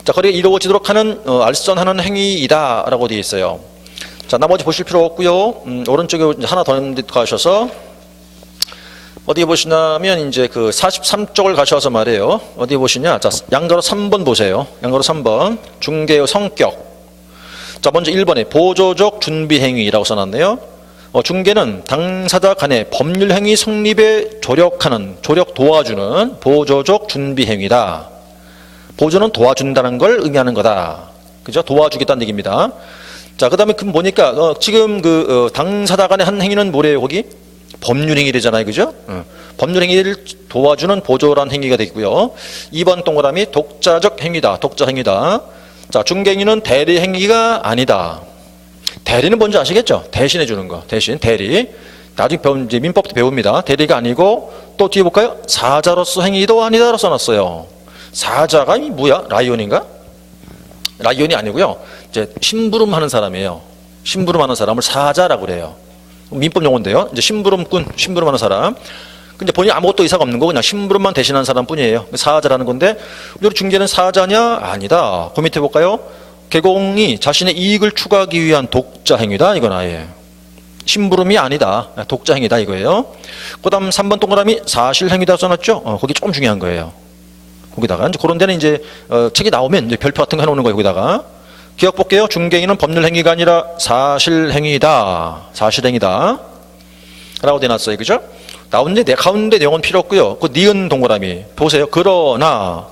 자, 거리가 이루어지도록 하는 알선하는 행위이다라고 되어 있어요. 자, 나머지 보실 필요 없고요. 오른쪽에 하나 더 가셔서 어디 보시냐면 이제 그 43쪽을 가셔서 말이에요. 어디 보시냐? 자, 양가로 3번 보세요. 양가로 3번. 중개의 성격. 자, 먼저 1번에 보조적 준비 행위라고 써놨네요. 중개는 당사자 간의 법률 행위 성립에 조력 도와주는 보조적 준비 행위다. 보조는 도와준다는 걸 의미하는 거다. 그죠? 도와주겠다는 얘기입니다. 자, 그다음에 보니까 지금 당사자 간의 한 행위는 뭐래요, 거기? 법률행위되잖아요, 그죠? 법률행위를 도와주는 보조란 행위가 되고요. 2번 동그라미 독자적 행위다. 독자 행위다. 자, 중개행위는 대리 행위가 아니다. 대리는 뭔지 아시겠죠? 대신해 주는 거. 대신 대리. 나중에 이제 민법도 배웁니다. 대리가 아니고 또 뒤에 볼까요? 사자로서 행위도 아니다라고 써놨어요. 사자가 뭐야? 라이온인가? 라이온이 아니고요. 이제 심부름하는 사람이에요. 심부름하는 사람을 사자라고 그래요. 민법 용어인데요. 이제 심부름하는 사람. 근데 본인이 아무것도 의사가 없는 거 그냥 심부름만 대신하는 사람뿐이에요. 사자라는 건데 우리 중개는 사자냐? 아니다. 그 밑에 볼까요? 개공이 자신의 이익을 추구하기 위한 독자 행위다. 이건 아예 심부름이 아니다. 독자 행위다 이거예요. 그다음 3번 동그라미 사실 행위다 써놨죠. 거기 조금 중요한 거예요. 거기다가 이제 그런 데는 이제 책이 나오면 이제 별표 같은 거 해놓는 거예요. 거기다가. 기억 볼게요. 중개행위는 법률 행위가 아니라 사실 행위다. 사실 행위다. 라고 되어놨어요. 그죠? 나오는데 내 가운데 내용은 필요 없고요. 그 니은 동그라미 보세요. 그러나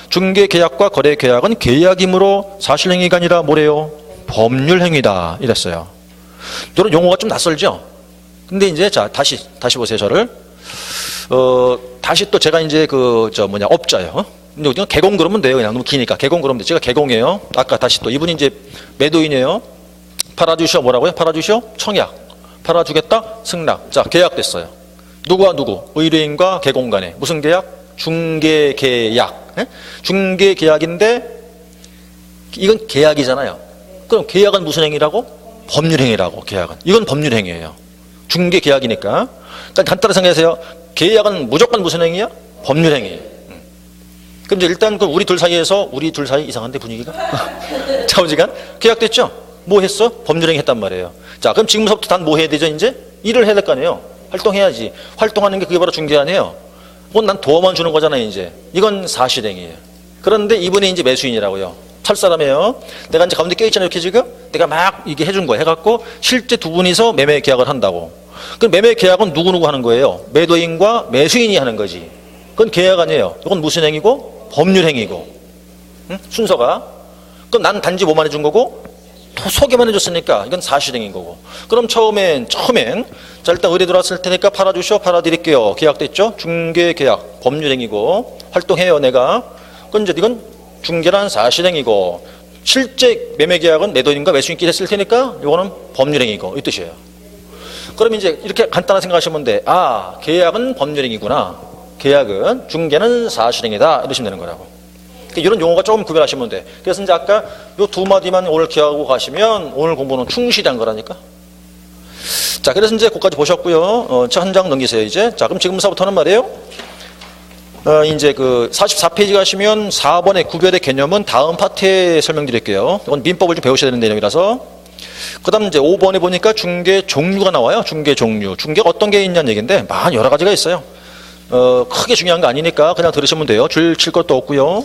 중개 계약과 거래 계약은 계약이므로 사실 행위가 아니라 뭐래요? 법률 행위다. 이랬어요. 이런 용어가 좀 낯설죠? 근데 이제 자 다시 보세요. 저를. 다시 또 제가 이제 업자예요. 근데 우리가 개공 그러면 돼요. 그냥 너무 기니까 개공 그러면 돼. 제가 개공이에요. 아까 다시 또 이분이 이제 매도인이에요. 팔아주시오. 뭐라고요? 팔아주시오. 청약. 팔아주겠다. 승낙. 자, 계약됐어요. 누구와 누구? 의뢰인과 개공 간에. 무슨 계약? 중개 계약. 중개 계약인데 이건 계약이잖아요. 그럼 계약은 무슨 행위라고? 법률 행위라고. 계약은. 이건 법률 행위예요. 중개 계약이니까. 그러니까 간단히 생각하세요. 계약은 무조건 무슨 행위야? 법률 행위예요. 그럼 이제 일단 우리 둘 사이 이상한데 분위기가? 좌우지간 계약됐죠? 뭐 했어? 법률행위 했단 말이에요. 자, 그럼 지금부터 단 뭐 해야 되죠? 이제 일을 해야 될 거 아니에요. 활동해야지. 활동하는 게 그게 바로 중개 아니에요. 그건 난 도움만 주는 거잖아요. 이제 이건 사실행위예요. 그런데 이분이 이제 매수인이라고요. 찰사람이에요. 내가 이제 가운데 껴있잖아요. 이렇게 지금 내가 막 이게 해준 거예요. 해갖고 실제 두 분이서 매매 계약을 한다고. 그럼 매매 계약은 누구 하는 거예요? 매도인과 매수인이 하는 거지. 그건 계약 아니에요. 이건 무슨 행위고? 법률 행위고. 응? 순서가. 그럼 난 단지 뭐만 해준 거고 소개만 해줬으니까 이건 사실행위인 거고. 그럼 처음엔 자 일단 의뢰 들어왔을 테니까 팔아주시오. 팔아드릴게요. 계약됐죠? 중개 계약 법률 행위고 활동해요 내가. 그건 이제 이건 중개란 사실행위고 실제 매매계약은 매도인과 매수인끼리 했을 테니까 이거는 법률행위고 이 뜻이에요. 그럼 이제 이렇게 간단하게 생각하시면 돼. 아, 계약은 법률행위구나. 계약은 중개는 사실행위다 이러시면 되는 거라고. 이런 용어가 조금 구별하시면 돼. 그래서 이제 아까 요 두 마디만 오늘 기억하고 가시면 오늘 공부는 충실히 한 거라니까. 자, 그래서 이제 그까지 보셨고요. 한 장 넘기세요 이제. 자, 그럼 지금부터는 말이에요. 이제 그 44페이지 가시면 4번의 구별의 개념은 다음 파트에 설명드릴게요. 이건 민법을 좀 배우셔야 되는 내용이라서. 그 다음 이제 5번에 보니까 중개 종류가 나와요. 중개 종류. 중개가 어떤 게 있냐는 얘기인데, 많은 여러 가지가 있어요. 크게 중요한 거 아니니까 그냥 들으시면 돼요. 줄 칠 것도 없고요.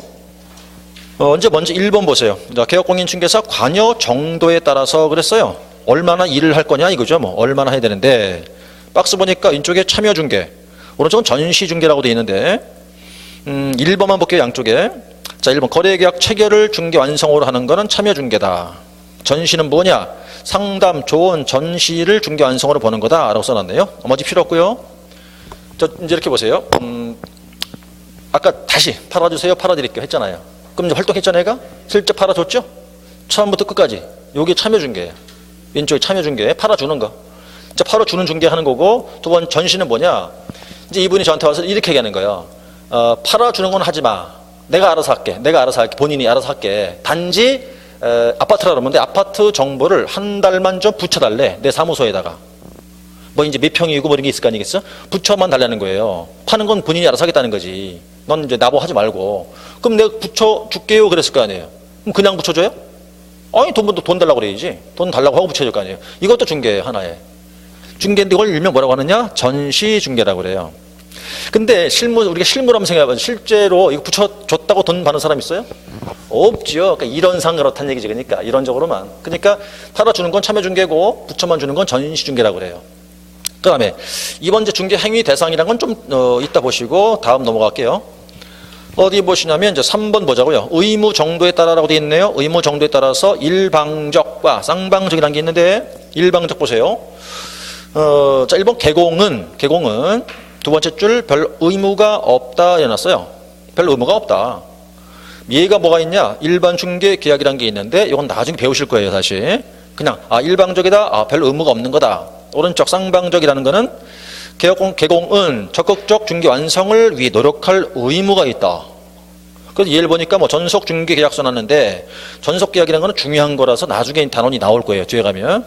먼저 1번 보세요. 자, 개업공인중개사 관여 정도에 따라서 그랬어요. 얼마나 일을 할 거냐 이거죠. 뭐 얼마나 해야 되는데, 박스 보니까 이쪽에 참여중개, 오른쪽은 전시중개라고 되어 있는데, 1번만 볼게요. 양쪽에. 자, 1번 거래계약 체결을 중개 완성으로 하는 거는 참여중개다. 전시는 뭐냐? 상담, 조언, 전시를 중개 완성으로 보는 거다 라고 써놨네요. 나머지 필요 없고요. 자, 이제 이렇게 보세요. 아까 다시 팔아주세요, 팔아드릴게요 했잖아요. 그럼 이제 활동했잖아요. 얘가 실제 팔아줬죠? 처음부터 끝까지. 요게 참여중개예요. 왼쪽에 참여중개, 팔아주는 거. 이제 팔아주는 중개하는 거고, 두 번 전시는 뭐냐? 이제 이분이 저한테 와서 이렇게 얘기하는 거예요. 팔아주는 건 하지 마. 내가 알아서 할게. 내가 알아서 할게. 본인이 알아서 할게. 단지 아파트라 그러는데 아파트 정보를 한 달만 좀 붙여달래. 내 사무소에다가. 뭐 이제 몇 평이고 뭐 이런 게 있을 거 아니겠어? 붙여만 달라는 거예요. 파는 건 본인이 알아서 하겠다는 거지. 넌 이제 나보 하지 말고. 그럼 내가 붙여줄게요 그랬을 거 아니에요. 그럼 그냥 붙여줘요? 아니 돈 달라고 그래야지. 돈 달라고 하고 붙여줄 거 아니에요. 이것도 중개예요. 하나에. 중개인데 이걸 일명 뭐라고 하느냐? 전시중개라고 그래요. 근데 우리가 실무로 한번 생각해봐요. 실제로 이거 붙여줬다고 돈 받는 사람 있어요? 없지요. 그러니까 이론상 그렇다는 얘기지. 그러니까 이론적으로만. 그러니까 팔아주는 건 참여중개고 붙여만 주는 건 전시중개라고 그래요. 그 다음에 이번 이제 중개 행위 대상이란 건 좀 이따 보시고 다음 넘어갈게요. 어디 보시냐면 이제 3번 보자고요. 의무 정도에 따라라고 되어 있네요. 의무 정도에 따라서 일방적과 쌍방적이라는 게 있는데, 일방적 보세요. 자, 1번 개공은 두 번째 줄 별 의무가 없다 해놨어요. 별 의무가 없다. 얘가 뭐가 있냐? 일반 중개 계약이라는 게 있는데 이건 나중에 배우실 거예요. 다시 그냥 일방적이다. 별 의무가 없는 거다. 오른쪽 쌍방적이라는 거는 개공은 적극적 중개 완성을 위해 노력할 의무가 있다. 그래서 예를 보니까 뭐 전속 중개 계약서 났는데, 전속 계약이라는 거는 중요한 거라서 나중에 단원이 나올 거예요. 뒤에 가면.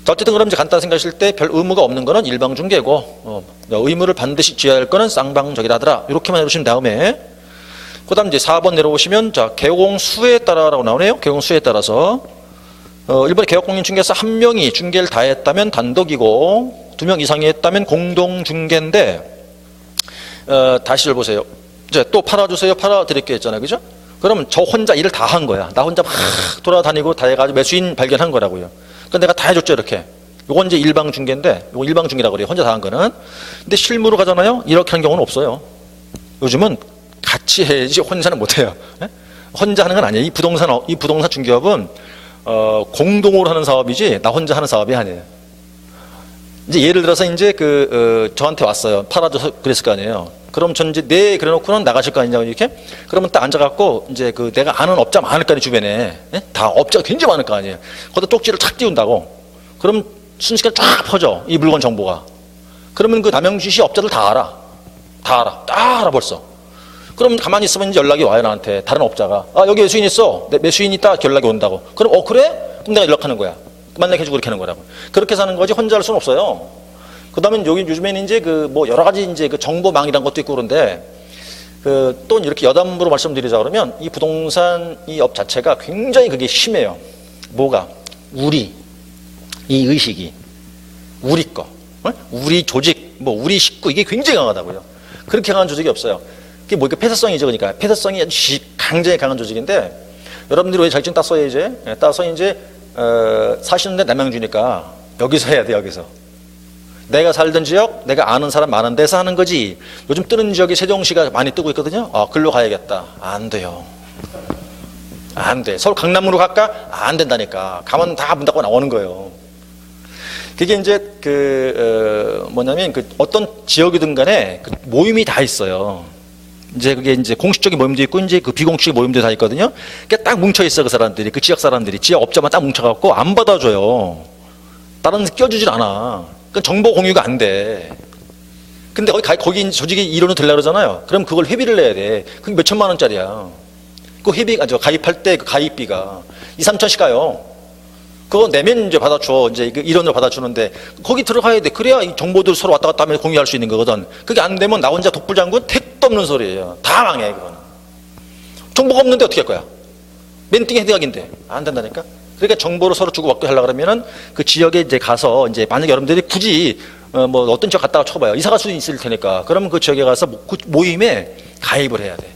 어쨌든 그럼 이제 간단히 생각하실 때 별 의무가 없는 거는 일방 중개고, 의무를 반드시 지어야 할 거는 쌍방적이라더라. 이렇게만 해주신 다음에, 그 다음 이제 4번 내려오시면, 자, 개공수에 따라라고 나오네요. 개공수에 따라서. 일본의 개업공인중개사 한 명이 중개를 다 했다면 단독이고, 2명 이상이 했다면 공동중개인데, 다시를 보세요. 이제 또 팔아주세요, 팔아드릴게요 했잖아요. 그죠? 그러면 저 혼자 일을 다 한 거야. 나 혼자 막 돌아다니고 다 해가지고 매수인 발견한 거라고요. 그러니까 내가 다 해줬죠, 이렇게. 요건 이제 일방중개인데, 요거 일방중개라고 그래요. 혼자 다 한 거는. 근데 실무로 가잖아요? 이렇게 하는 경우는 없어요. 요즘은 같이 해야지 혼자는 못 해요. 혼자 하는 건 아니에요. 이 부동산 중개업은, 공동으로 하는 사업이지, 나 혼자 하는 사업이 아니에요. 이제 예를 들어서 이제 저한테 왔어요. 팔아줘서 그랬을 거 아니에요. 그럼 전 이제 네, 그래 놓고는 나가실 거 아니냐고 이렇게. 그러면 딱 앉아갖고 이제 내가 아는 업자 많을 거 아니에요. 주변에. 다 업자가 굉장히 많을 거 아니에요. 거기다 쪽지를 착 띄운다고. 그럼 순식간에 쫙 퍼져. 이 물건 정보가. 그러면 그 남양주시 업자들 다 알아. 다 알아 벌써. 그럼 가만히 있으면 이제 연락이 와요. 나한테. 다른 업자가. 여기 매수인 있어. 매수인 있다. 연락이 온다고. 그럼 그래? 그럼 내가 연락하는 거야. 만나게 해주고 그렇게 하는 거라고. 그렇게 사는 거지 혼자 할 수는 없어요. 그 다음에 요즘에는 이제 뭐 여러 가지 이제 정보망이란 것도 있고 그런데, 또 이렇게 여담으로 말씀드리자 그러면 이 부동산 이 업 자체가 굉장히 그게 심해요. 뭐가? 이 의식이. 우리 거. 우리 조직, 우리 식구, 이게 굉장히 강하다고요. 그렇게 강한 조직이 없어요. 그게 뭐 폐쇄성이죠. 그러니까 폐쇄성이 굉장히 강한 조직인데, 여러분들이 왜 자격증 땄어요, 이제? 따서 이제 사시는데 남양주니까 여기서 해야 돼. 여기서 내가 살던 지역, 내가 아는 사람 많은 데서 하는 거지. 요즘 뜨는 지역이 세종시가 많이 뜨고 있거든요. 글로 가야겠다. 안 돼요. 안 돼. 서울 강남으로 갈까? 안 된다니까. 가면 다 문 닫고 나오는 거예요. 그게 이제 뭐냐면 어떤 지역이든 간에 모임이 다 있어요. 이제 그게 이제 공식적인 모임도 있고 이제 그 비공식적인 모임도 다 있거든요. 그게 딱 뭉쳐 있어 그 사람들이, 그 지역 사람들이, 지역 업자만 딱 뭉쳐갖고 안 받아줘요. 다른 데 껴주질 않아. 그 정보 공유가 안 돼. 근데 거기 이제 조직이 이론을 들려고 그러잖아요. 그럼 그걸 회비를 내야 돼. 그게 몇 천만 원짜리야. 그 회비가, 가입할 때 그 가입비가 2, 3천씩 가요. 그거 내면 이제 받아줘. 이제 그 이론으로 받아주는데 거기 들어가야 돼. 그래야 이 정보들 서로 왔다 갔다 하면서 공유할 수 있는 거거든. 그게 안 되면 나 혼자 독불장군 택도 없는 소리예요. 다 망해, 그거는. 정보가 없는데 어떻게 할 거야? 멘팅의 대학인데. 안 된다니까? 그러니까 정보를 서로 주고받고 하려고 그러면은 그 지역에 이제 가서 이제 만약에 여러분들이 굳이 뭐 어떤 지역 갔다가 쳐봐요. 이사 갈 수도 있을 테니까. 그러면 그 지역에 가서 그 모임에 가입을 해야 돼.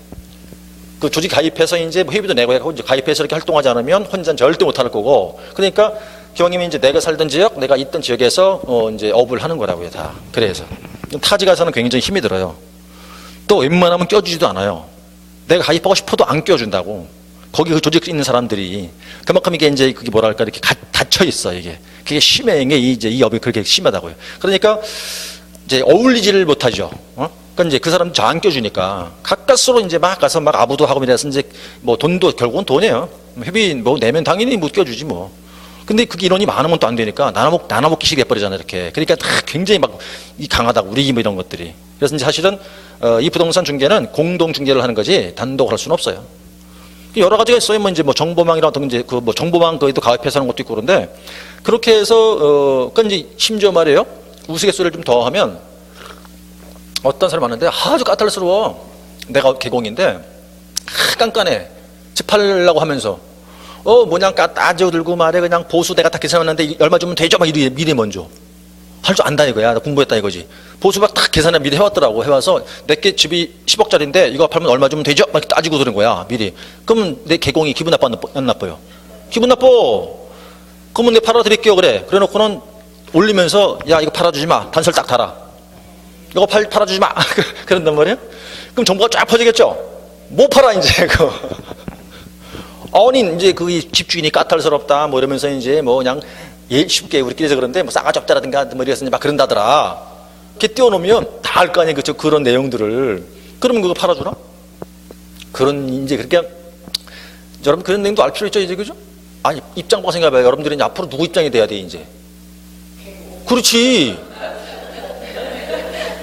그 조직 가입해서 이제 회비도 내고 해서 가입해서 이렇게 활동하지 않으면 혼자는 절대 못할 거고. 그러니까 기왕이면 이제 내가 살던 지역, 내가 있던 지역에서 이제 업을 하는 거라고요, 다. 그래서 타지 가서는 굉장히 힘이 들어요. 또 웬만하면 껴주지도 않아요. 내가 가입하고 싶어도 안 껴준다고. 거기 그 조직에 있는 사람들이 그만큼 이게 이제 그게 뭐랄까 이렇게 닫혀 있어, 이게. 그게 심해. 이제 이 업이 그렇게 심하다고요. 그러니까 이제 어울리지를 못하죠. 그러니까 이제 그 사람 저 안 껴주니까 가까스로 이제 막 가서 막 아부도 하고 이래서 이제 뭐 돈도 결국은 돈이에요. 회비 뭐 내면 당연히 못 껴주지 뭐. 근데 그게 인원이 많으면 또 안 되니까 나눠먹기식 돼버리잖아요, 이렇게. 그러니까 다 굉장히 막 강하다고, 우리 뭐 이런 것들이. 그래서 이제 사실은 이 부동산 중개는 공동 중개를 하는 거지 단독 할 수는 없어요. 여러 가지가 있어요. 뭐 이제 뭐 정보망이랑 어떤 이제 그 뭐 정보망 거기도 가입해서 하는 것도 있고 그런데 그렇게 해서 그러니까 이제 심지어 말이에요. 우스갯소리를 좀 더 하면 어떤 사람이 왔는데 아주 까탈스러워. 내가 개공인데 깐깐해. 집 팔려고 하면서 뭐냐 따져 들고 말해. 그냥 보수 내가 다 계산했는데 얼마 주면 되죠? 막 이래 미리 먼저. 할 줄 안다 이거야. 나 공부했다 이거지. 보수 막 딱 계산을 미리 해왔더라고. 해와서 내게 집이 10억짜리인데 이거 팔면 얼마 주면 되죠? 막 이렇게 따지고 그러는 거야 미리. 그러면 내 개공이 기분 나빠 안 나빠요? 기분 나빠. 그러면 내가 팔아드릴게요. 그래. 그래놓고는 올리면서 야 이거 팔아주지 마. 단설 딱 달아. 이거 팔아주지 마. 그런단 말이에요. 그럼 정보가 쫙 퍼지겠죠. 못 팔아 이제 그. 아니 이제 그 집주인이 까탈스럽다 뭐 이러면서 이제 뭐 그냥 쉽게 우리끼리서 그런데 뭐 싸가지 없다라든가 뭐 이래서 막 그런다더라. 이렇게 띄워놓으면 다 알 거 아니에요. 그런 내용들을. 그러면 그거 팔아주나? 그런 이제 그렇게 여러분 그런 내용도 알 필요 있죠 이제 그죠? 아니 입장 바꿔 생각해봐요. 여러분들이 이제 앞으로 누구 입장이 돼야 돼 이제? 그렇지.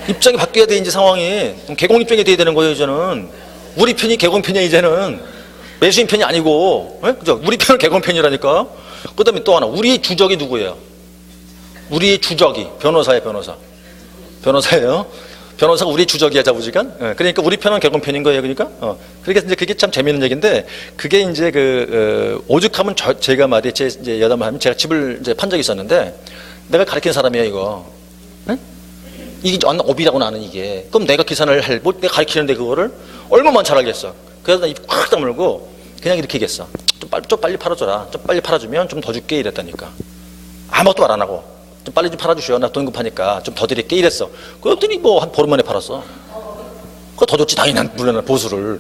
입장이 바뀌어야 돼 이제 상황이. 개공 입장이 돼야 되는 거예요 이제는. 우리 편이 개공 편이야 이제는. 매수인 편이 아니고, 그죠? 우리 편은 개공 편이라니까. 그 다음에 또 하나, 우리의 주적이 누구예요? 우리의 주적이 변호사예요, 변호사. 변호사예요. 변호사가 우리의 주적이야, 자부지간. 그러니까 우리 편은 개공 편인 거예요, 그러니까. 그러니까 이제 그게 참 재미있는 얘기인데, 그게 이제 오죽하면 제가 말이에요, 이제 여담하면 제가 집을 이제 판 적이 있었는데, 내가 가르친 사람이에요, 이거. 이게 완전 업이라고 나는 이게. 그럼 내가 계산을 뭐 내가 가르치는데 그거를 얼마만 잘 알겠어. 그래서 입 꽉 다물고 그냥 이렇게 얘기했어. 좀 빨리 팔아줘라. 좀 빨리 팔아주면 좀 더 줄게 이랬다니까. 아무것도 말 안 하고 좀 빨리 좀 팔아주시오. 나 돈 급하니까 좀 더 드릴게 이랬어. 그랬더니 뭐 한 보름 만에 팔았어. 그거 더 좋지 당연히 물론 보수를.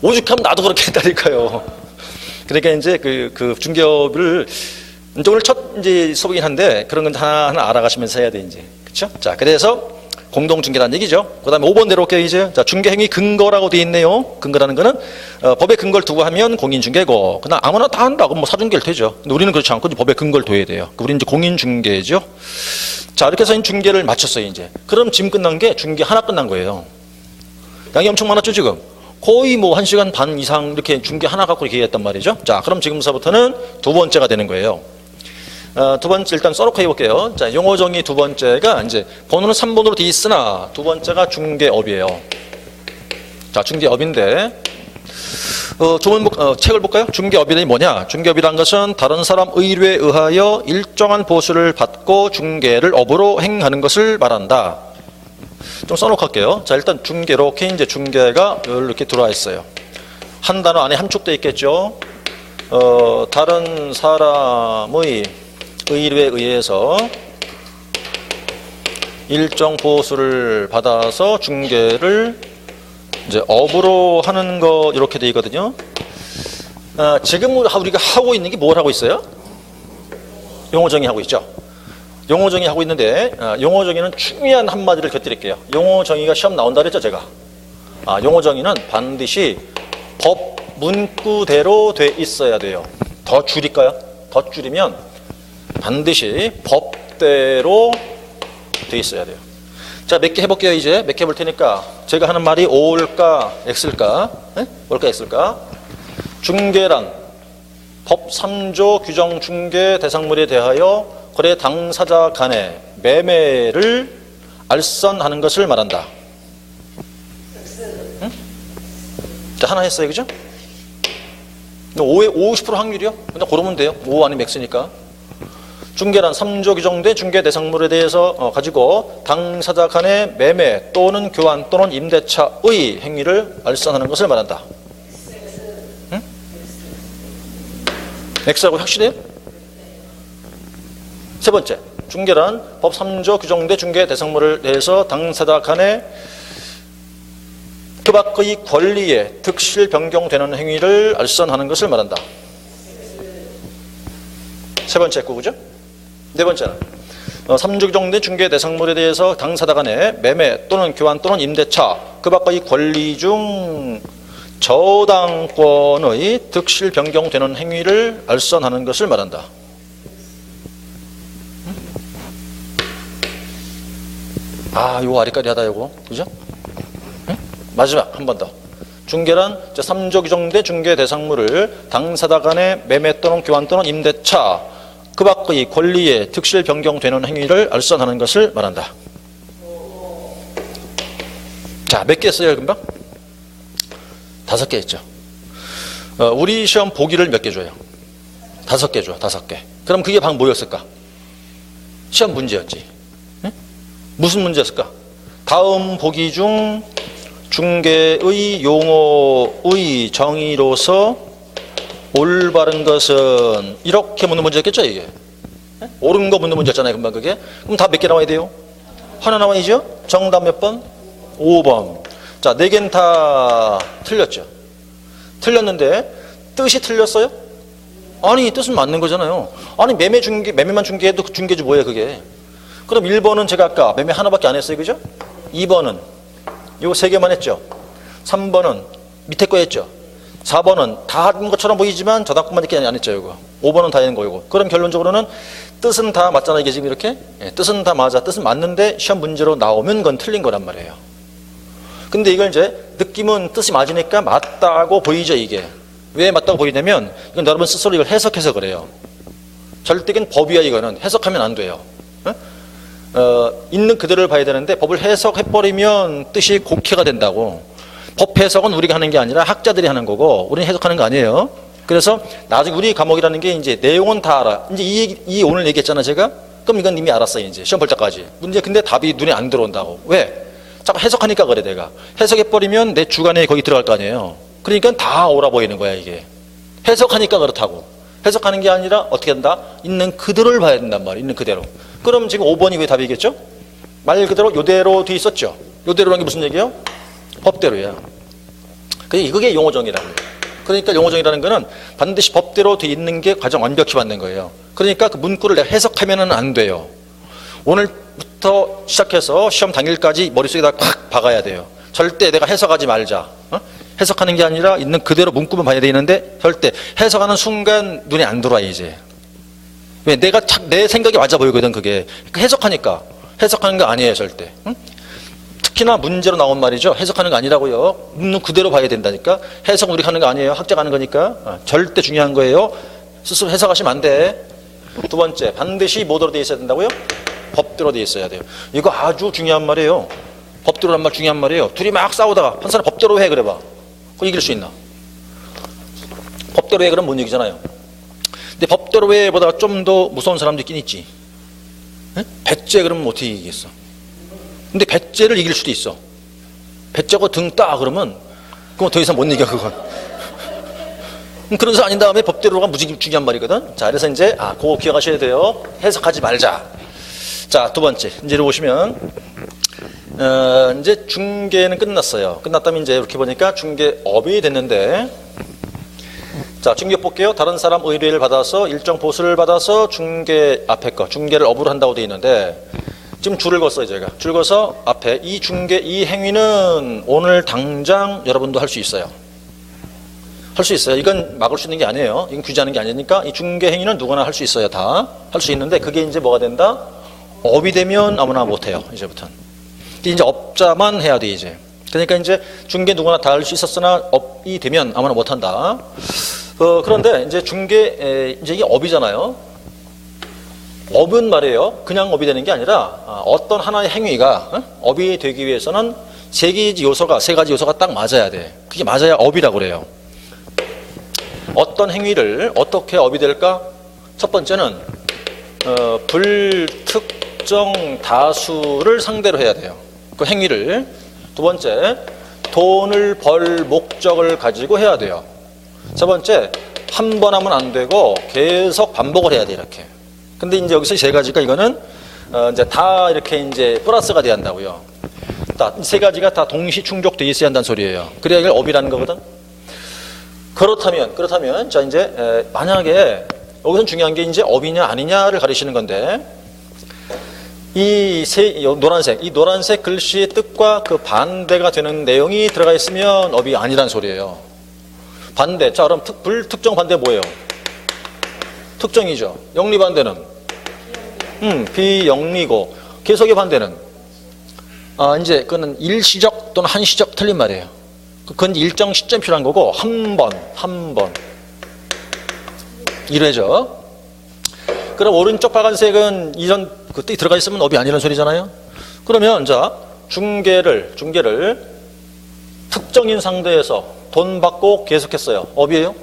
오죽하면 나도 그렇게 했다니까요. 그러니까 이제 그 중개업을 이제 오늘 첫 이제 수업이긴 한데 그런 건 하나 알아가시면서 해야 돼 이제. 그렇죠? 자, 그래서 공동중개라는 얘기죠. 그 다음에 5번 내려올게요, 이제. 자, 중개행위 근거라고 되어 있네요. 근거라는 거는, 법의 근거를 두고 하면 공인중개고, 그냥 아무나 다 한다고 뭐 사중개를 되죠. 근데 우리는 그렇지 않고 법의 근거를 둬야 돼요. 우리는 이제 공인중개죠. 자, 이렇게 해서 중개를 마쳤어요, 이제. 그럼 지금 끝난 게 중개 하나 끝난 거예요. 양이 엄청 많았죠, 지금? 거의 뭐 1시간 반 이상 이렇게 중개 하나 갖고 이렇게 했단 말이죠. 자, 그럼 지금서부터는 두 번째가 되는 거예요. 두 번째 일단 써놓고 해볼게요. 자, 용어 정의 두 번째가 이제 번호는 3번으로 돼 있으나 두 번째가 중개업이에요. 자, 중개업인데 책을 볼까요? 중개업이란 뭐냐? 중개업이란 것은 다른 사람 의뢰에 의하여 일정한 보수를 받고 중개를 업으로 행하는 것을 말한다. 좀 써놓고 할게요. 자, 일단 중개 이렇게 이제 중개가 이렇게 들어와 있어요. 한 단어 안에 함축되어 있겠죠. 다른 사람의 의뢰에 의해서 일정 보수를 받아서 중개를 이제 업으로 하는 거 이렇게 돼 있거든요. 지금 우리가 하고 있는 게 뭘 하고 있어요? 용어 정의 하고 있죠. 용어 정의 하고 있는데 용어 정의는 중요한 한마디를 곁들일게요. 용어 정의가 시험 나온다 그랬죠 제가. 용어 정의는 반드시 법 문구대로 돼 있어야 돼요. 더 줄일까요? 더 줄이면 반드시 법대로 돼 있어야 돼요. 자, 몇 개 해볼게요. 이제 몇 개 해볼 테니까 제가 하는 말이 O일까 X일까? 네? O일까 X일까? 중개란 법 3조 규정 중개 대상물에 대하여 거래 당사자 간의 매매를 알선하는 것을 말한다. 응? 자, 하나 했어요. 그죠? 50% 확률이요? 그냥 고르면 돼요. 5 아니면 X니까. 중개란 3조 규정된 중개 대상물에 대해서 가지고 당사자 간의 매매 또는 교환 또는 임대차의 행위를 알선하는 것을 말한다. 응? X라고 확실해요? 세 번째, 중개란 법 3조 규정된 중개 대상물에 대해서 당사자 간의 그 밖의 권리에 득실 변경되는 행위를 알선하는 것을 말한다. 세 번째 했고, 그죠? 네 번째는 3조 규정된 중개 대상물에 대해서 당사자 간의 매매 또는 교환 또는 임대차 그 밖의 권리 중 저당권의 득실 변경되는 행위를 알선하는 것을 말한다. 요거 아리까리하다 요거. 그죠? 응? 마지막 한 번 더. 중개란 3조 규정된 중개 대상물을 당사자 간의 매매 또는 교환 또는 임대차 그 밖의 권리에 득실 변경되는 행위를 알선하는 것을 말한다. 자, 몇 개 했어요, 금방? 5개 했죠. 우리 시험 보기를 몇 개 줘요? 5개 줘, 5개. 그럼 그게 방금 뭐였을까? 시험 문제였지. 응? 무슨 문제였을까? 다음 보기 중 중개의 용어의 정의로서 올바른 것은 이렇게 묻는 문제였겠죠, 이게? 옳은 거 묻는 문제였잖아요, 금방 그게. 그럼 다 몇 개 나와야 돼요? 하나 나와야죠? 정답 몇 번? 5번. 자, 4개는 다 틀렸죠. 틀렸는데 뜻이 틀렸어요? 아니, 뜻은 맞는 거잖아요. 아니, 매매만 중개해도 중개주 뭐예요, 그게? 그럼 1번은 제가 아까 매매 하나밖에 안 했어요, 그죠? 2번은 이거 3개만 했죠. 3번은 밑에 거 했죠. 4번은 다 한 것처럼 보이지만 저당권만 이렇게 안 했죠, 이거. 5번은 다 있는 거고. 그럼 결론적으로는 뜻은 다 맞잖아요, 이게 지금 이렇게. 뜻은 다 맞아. 뜻은 맞는데 시험 문제로 나오면 그건 틀린 거란 말이에요. 근데 이걸 이제 느낌은 뜻이 맞으니까 맞다고 보이죠, 이게. 왜 맞다고 보이냐면 이건 여러분 스스로 이걸 해석해서 그래요. 절대긴 법이야, 이거는. 해석하면 안 돼요. 있는 그대로를 봐야 되는데 법을 해석해버리면 뜻이 곡해가 된다고. 법 해석은 우리가 하는 게 아니라 학자들이 하는 거고 우리는 해석하는 거 아니에요. 그래서 나중에 우리 과목이라는 게 이제 내용은 다 알아. 이제 이 오늘 얘기했잖아, 제가. 그럼 이건 이미 알았어요, 이제. 시험 볼 때까지. 문제 근데 답이 눈에 안 들어온다고. 왜? 자꾸 해석하니까 그래, 내가. 해석해버리면 내 주관에 거기 들어갈 거 아니에요. 그러니까 다 옳아 보이는 거야, 이게. 해석하니까 그렇다고. 해석하는 게 아니라 어떻게 한다? 있는 그대로를 봐야 된단 말이에요, 있는 그대로. 그럼 지금 5번이 왜 답이겠죠? 말 그대로 요대로 뒤에 있었죠? 요대로라는 게 무슨 얘기예요? 법대로야. 그게 용어정의라는 거예요. 그러니까 용어정의라는 거는 반드시 법대로 돼 있는 게 가장 완벽히 맞는 거예요. 그러니까 그 문구를 내가 해석하면은 안 돼요. 오늘부터 시작해서 시험 당일까지 머릿속에다 꽉 박아야 돼요. 절대 내가 해석하지 말자. 해석하는 게 아니라 있는 그대로 문구만 봐야 되는데 절대 해석하는 순간 눈에 안 들어와, 이제. 왜? 내 생각이 맞아 보이거든, 그게. 해석하니까. 해석하는 거 아니에요, 절대. 응? 특히나 문제로 나온 말이죠. 해석하는 거 아니라고요. 있는 그대로 봐야 된다니까. 해석은 우리가 하는 거 아니에요. 학자가 하는 거니까. 절대 중요한 거예요. 스스로 해석하시면 안 돼. 두 번째, 반드시 뭐대로 돼 있어야 된다고요? 법대로 돼 있어야 돼요. 이거 아주 중요한 말이에요. 법대로란 말 중요한 말이에요. 둘이 막 싸우다가 한 사람 법대로 해 그래봐. 그거 이길 수 있나? 법대로 해 그러면 못 이기잖아요. 근데 법대로 해보다 좀 더 무서운 사람도 있긴 있지. 배째 그러면 어떻게 이기겠어? 근데 배째를 이길 수도 있어. 배째고 등 따 그러면 그럼 더 이상 못 이겨, 그건. 그런 사람 아닌 다음에 법대로가 무지 중요한 말이거든. 자, 그래서 이제 그거 기억하셔야 돼요. 해석하지 말자. 자, 두 번째 이제 보시면 이제 중개는 끝났어요. 끝났다면 이제 이렇게 보니까 중개업이 됐는데, 자, 중개업 볼게요. 다른 사람 의뢰를 받아서 일정 보수를 받아서 중개 앞에 거 중개를 업으로 한다고 되어 있는데, 지금 줄을 걷어요, 제가. 줄 거서 앞에 이 중개, 이 행위는 오늘 당장 여러분도 할 수 있어요. 할 수 있어요. 이건 막을 수 있는 게 아니에요. 이건 규제하는 게 아니니까 이 중개 행위는 누구나 할 수 있어요. 다 할 수 있는데 그게 이제 뭐가 된다? 업이 되면 아무나 못 해요. 이제부터는. 이제 업자만 해야 돼, 이제. 그러니까 이제 중개 누구나 다 할 수 있었으나 업이 되면 아무나 못 한다. 그런데 이제 중개, 이제 이게 업이잖아요. 업은 말이에요. 그냥 업이 되는 게 아니라 어떤 하나의 행위가 업이 되기 위해서는 세 가지 요소가 딱 맞아야 돼. 그게 맞아야 업이라고 그래요. 어떤 행위를 어떻게 업이 될까? 첫 번째는 불특정 다수를 상대로 해야 돼요. 그 행위를. 두 번째, 돈을 벌 목적을 가지고 해야 돼요. 세 번째, 한 번 하면 안 되고 계속 반복을 해야 돼, 이렇게. 근데 이제 여기서 세 가지가 이거는 이제 다 이렇게 이제 플러스가 돼야 한다고요. 세 가지가 다 동시 충족돼 있어야 한다는 소리예요. 그래야 이걸 업이라는 거거든. 그렇다면 자 이제 만약에 여기서 중요한 게 이제 업이냐 아니냐를 가리시는 건데 이 노란색 글씨의 뜻과 그 반대가 되는 내용이 들어가 있으면 업이 아니란 소리예요. 반대. 자 그럼 불특정 반대 뭐예요? 특정이죠. 영리 반대는 비영리고 계속의 반대는 이제 그거는 일시적 또는 한시적 틀린 말이에요. 그건 일정 시점 필요한 거고 한 번 이래죠. 그럼 오른쪽 빨간색은 이전 그때 들어가 있으면 업이 아니라는 소리잖아요. 그러면 자 중개를 특정인 상대에서 돈 받고 계속했어요. 업이에요?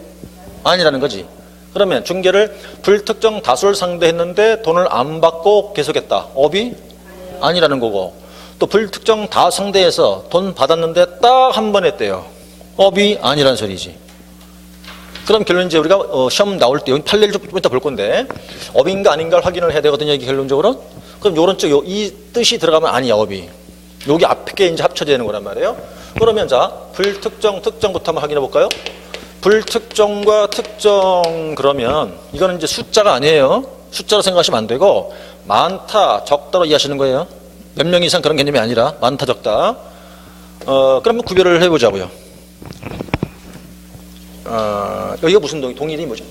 아니라는 거지. 그러면 중개를 불특정 다수를 상대했는데 돈을 안 받고 계속했다. 업이 아니라는 거고. 또 불특정 다수 상대에서 돈 받았는데 딱 한 번 했대요. 업이 아니라는 소리지. 그럼 결론 이제 우리가 시험 나올 때 여기 판례를 좀 이따 볼 건데 업인가 아닌가를 확인을 해야 되거든요. 이게 결론적으로. 그럼 오른쪽 이 뜻이 들어가면 아니야, 업이. 여기 앞에 이제 합쳐져야 되는 거란 말이에요. 그러면 자 특정부터 한번 확인해 볼까요? 불특정과 특정 그러면 이거는 이제 숫자가 아니에요. 숫자로 생각하시면 안 되고 많다, 적다로 이해하시는 거예요. 몇 명 이상 그런 개념이 아니라 많다, 적다. 그러면 구별을 해보자고요. 여기가 무슨 동이 이름이 뭐죠?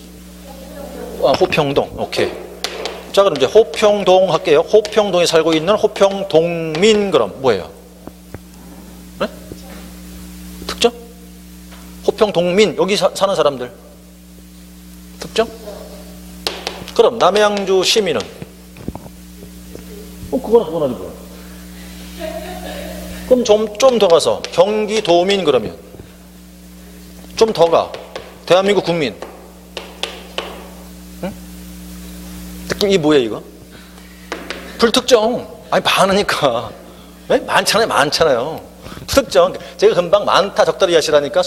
호평동. 오케이. 자 그럼 이제 호평동 할게요. 호평동에 살고 있는 호평동민 그럼 뭐예요? 네? 특정? 호평동민 여기 사는 사람들 특정? 그럼 남양주 시민은 그건 어디 보여? 그럼 좀 더 가서 경기도민 그러면 좀 더 가 대한민국 국민. 응? 느낌이 뭐예요 이거? 불특정. 아니 많으니까. 네? 많잖아요. 특정. 제가 금방 많다 적다로 이해하시라니까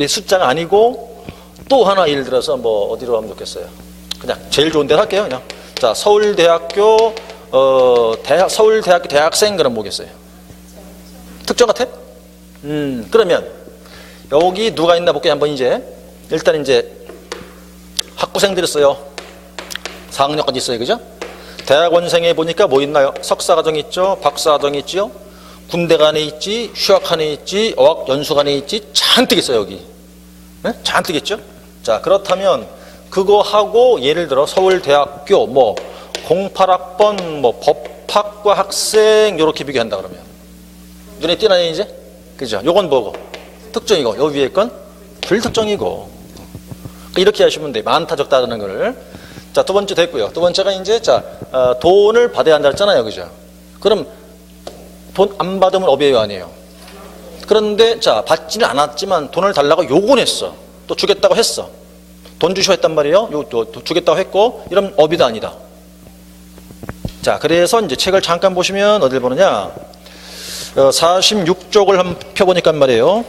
숫자가 아니고 또 하나 예를 들어서 뭐 어디로 하면 좋겠어요. 그냥 제일 좋은 데로 할게요. 그냥 자 서울대학교 서울대학교 대학생 그럼 뭐겠어요? 특정 같아? 그러면 여기 누가 있나 볼게요. 한번 이제 일단 이제 학부생들이 있어요. 4학년까지 있어요. 그죠? 대학원생에 보니까 뭐 있나요? 석사과정 있죠? 박사과정 있죠? 군대간에 있지, 휴학간에 있지, 어학연수간에 있지, 잔뜩 있어요. 여기. 네? 잔뜩 있죠? 자 그렇다면 그거 하고 예를 들어 서울대학교 뭐 08학번 뭐 법학과 학생 이렇게 비교한다 그러면 눈에 띄나요 이제? 그죠? 요건 뭐고? 특정이고 요 위에 건 불특정이고 이렇게 하시면 돼. 많다 적다라는 거를. 자 두 번째 됐고요. 두 번째가 이제 자 돈을 받아야 한다 했잖아요. 그죠? 그럼 돈 안 받으면 업이에요 아니에요? 그런데 자 받지는 않았지만 돈을 달라고 요구했어. 또 주겠다고 했어. 돈 주시오 했단 말이에요. 또 주겠다고 했고 이러면 업이다 아니다? 자 그래서 이제 책을 잠깐 보시면 어딜 보느냐 46쪽을 한번 펴보니까 말이에요.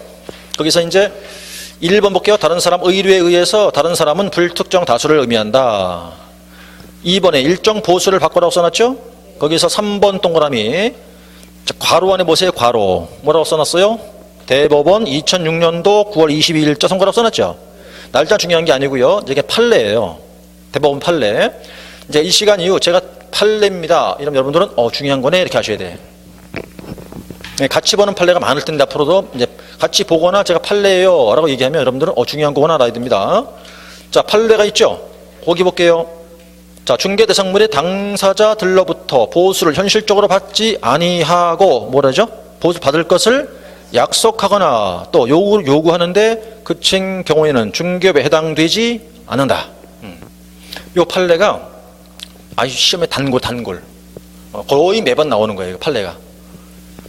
거기서 이제 1번 볼게요. 다른 사람 의뢰에 의해서 다른 사람은 불특정 다수를 의미한다. 2번에 일정 보수를 바꾸라고 써놨죠. 거기서 3번 동그라미 자, 괄호 안에 보세요. 괄호 뭐라고 써놨어요? 대법원 2006년도 9월 22일자 선고라고 써놨죠. 날짜 중요한 게 아니고요. 이게 판례예요. 대법원 판례. 이제 이 시간 이후 제가 판례입니다. 이러면 여러분들은 중요한 거네 이렇게 하셔야 돼. 네, 같이 보는 판례가 많을 텐데 앞으로도 이제 같이 보거나 제가 판례예요 라고 얘기하면 여러분들은 중요한 거구나 알아야 됩니다. 자, 판례가 있죠. 거기 볼게요. 자, 중개 대상물의 당사자들로부터 보수를 현실적으로 받지 아니하고 뭐라죠? 보수 받을 것을 약속하거나 또 요구하는데 그친 경우에는 중개업에 해당되지 않는다. 요 판례가 아주 시험에 단골 거의 매번 나오는 거예요. 판례가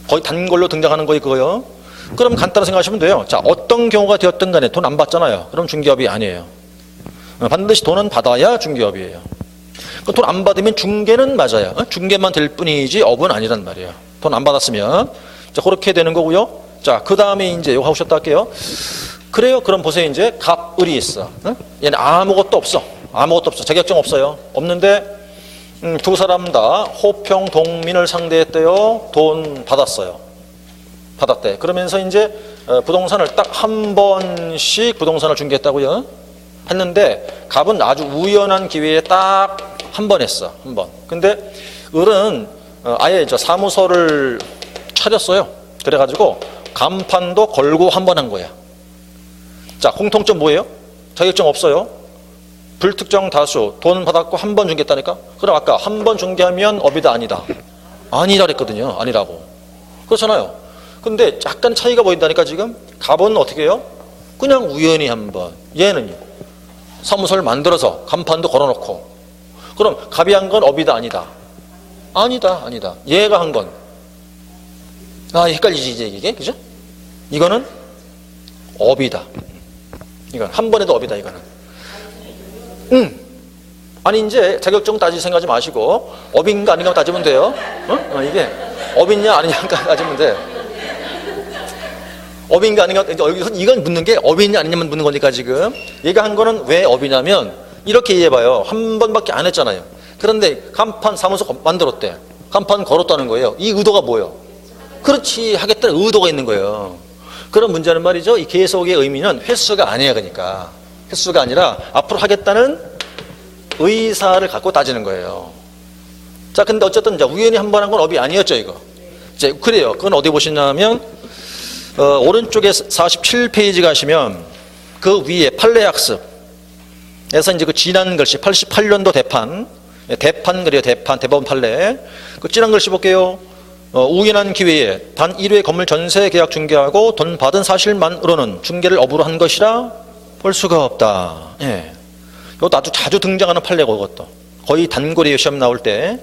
거의 단골로 등장하는 거예요. 그거요. 그럼 간단하게 생각하시면 돼요. 자, 어떤 경우가 되었든 간에 돈 안 받잖아요. 그럼 중개업이 아니에요. 반드시 돈은 받아야 중개업이에요. 돈 안 받으면 중개는 맞아요. 중개만 될 뿐이지 업은 아니란 말이에요. 돈 안 받았으면. 자, 그렇게 되는 거고요. 자, 그 다음에 이제 이거 하고 싶다 할게요. 그래요. 그럼 보세요. 이제 갑을이 있어. 얘는 아무것도 없어. 자격증 없어요. 없는데 두 사람 다 호평 동민을 상대했대요. 돈 받았어요. 받았대. 그러면서 이제 부동산을 딱 한 번씩 부동산을 중개했다고요. 했는데 갑은 아주 우연한 기회에 딱 한 번 했어. 한 번. 근데 을은 아예 저 사무소를 차렸어요. 그래가지고 간판도 걸고 한 번 한 거야. 자, 공통점 뭐예요? 자격증 없어요. 불특정 다수, 돈 받았고 한 번 중개했다니까? 그럼 아까 한 번 중개하면 업이다 아니다? 아니라 그랬거든요. 아니라고. 그렇잖아요. 근데 약간 차이가 보인다니까 지금? 갑은 어떻게 해요? 그냥 우연히 한 번. 얘는요. 사무소를 만들어서 간판도 걸어놓고. 그럼 갑이 한 건 업이다 아니다? 아니다. 얘가 한 건. 헷갈리지 이게? 그죠? 이거는 업이다. 이건 한 번에도 업이다 이거는. 아니 이제 자격증 따질 생각하지 마시고 업인가 아닌가 따지면 돼요. 이게 업이냐 아니냐 따지면 돼. 업인가 아닌가 여기서 이건 묻는 게 업이냐 아니냐만 묻는 거니까 지금 얘가 한 거는 왜 업이냐면 이렇게 이해해봐요. 한 번밖에 안 했잖아요. 그런데 간판 사무소 만들었대. 간판 걸었다는 거예요. 이 의도가 뭐예요? 그렇지 하겠다는 의도가 있는 거예요. 그런 문제는 말이죠. 이 계속의 의미는 횟수가 아니야. 그러니까 횟수가 아니라 앞으로 하겠다는 의사를 갖고 따지는 거예요. 자, 근데 어쨌든 이제 우연히 한 번 한 건 업이 아니었죠, 이거. 이제 그래요. 그건 어디 보시냐면 오른쪽에 47페이지 가시면 그 위에 판례학습에서 이제 그 진한 글씨 88년도 대판 그래요. 대법원 판례. 그 진한 글씨 볼게요. 우연한 기회에 단 1회 건물 전세 계약 중개하고 돈 받은 사실만으로는 중개를 업으로 한 것이라 볼 수가 없다. 예. 이것도 아주 자주 등장하는 판례고 이것도 거의 단골이에요. 시험 나올 때.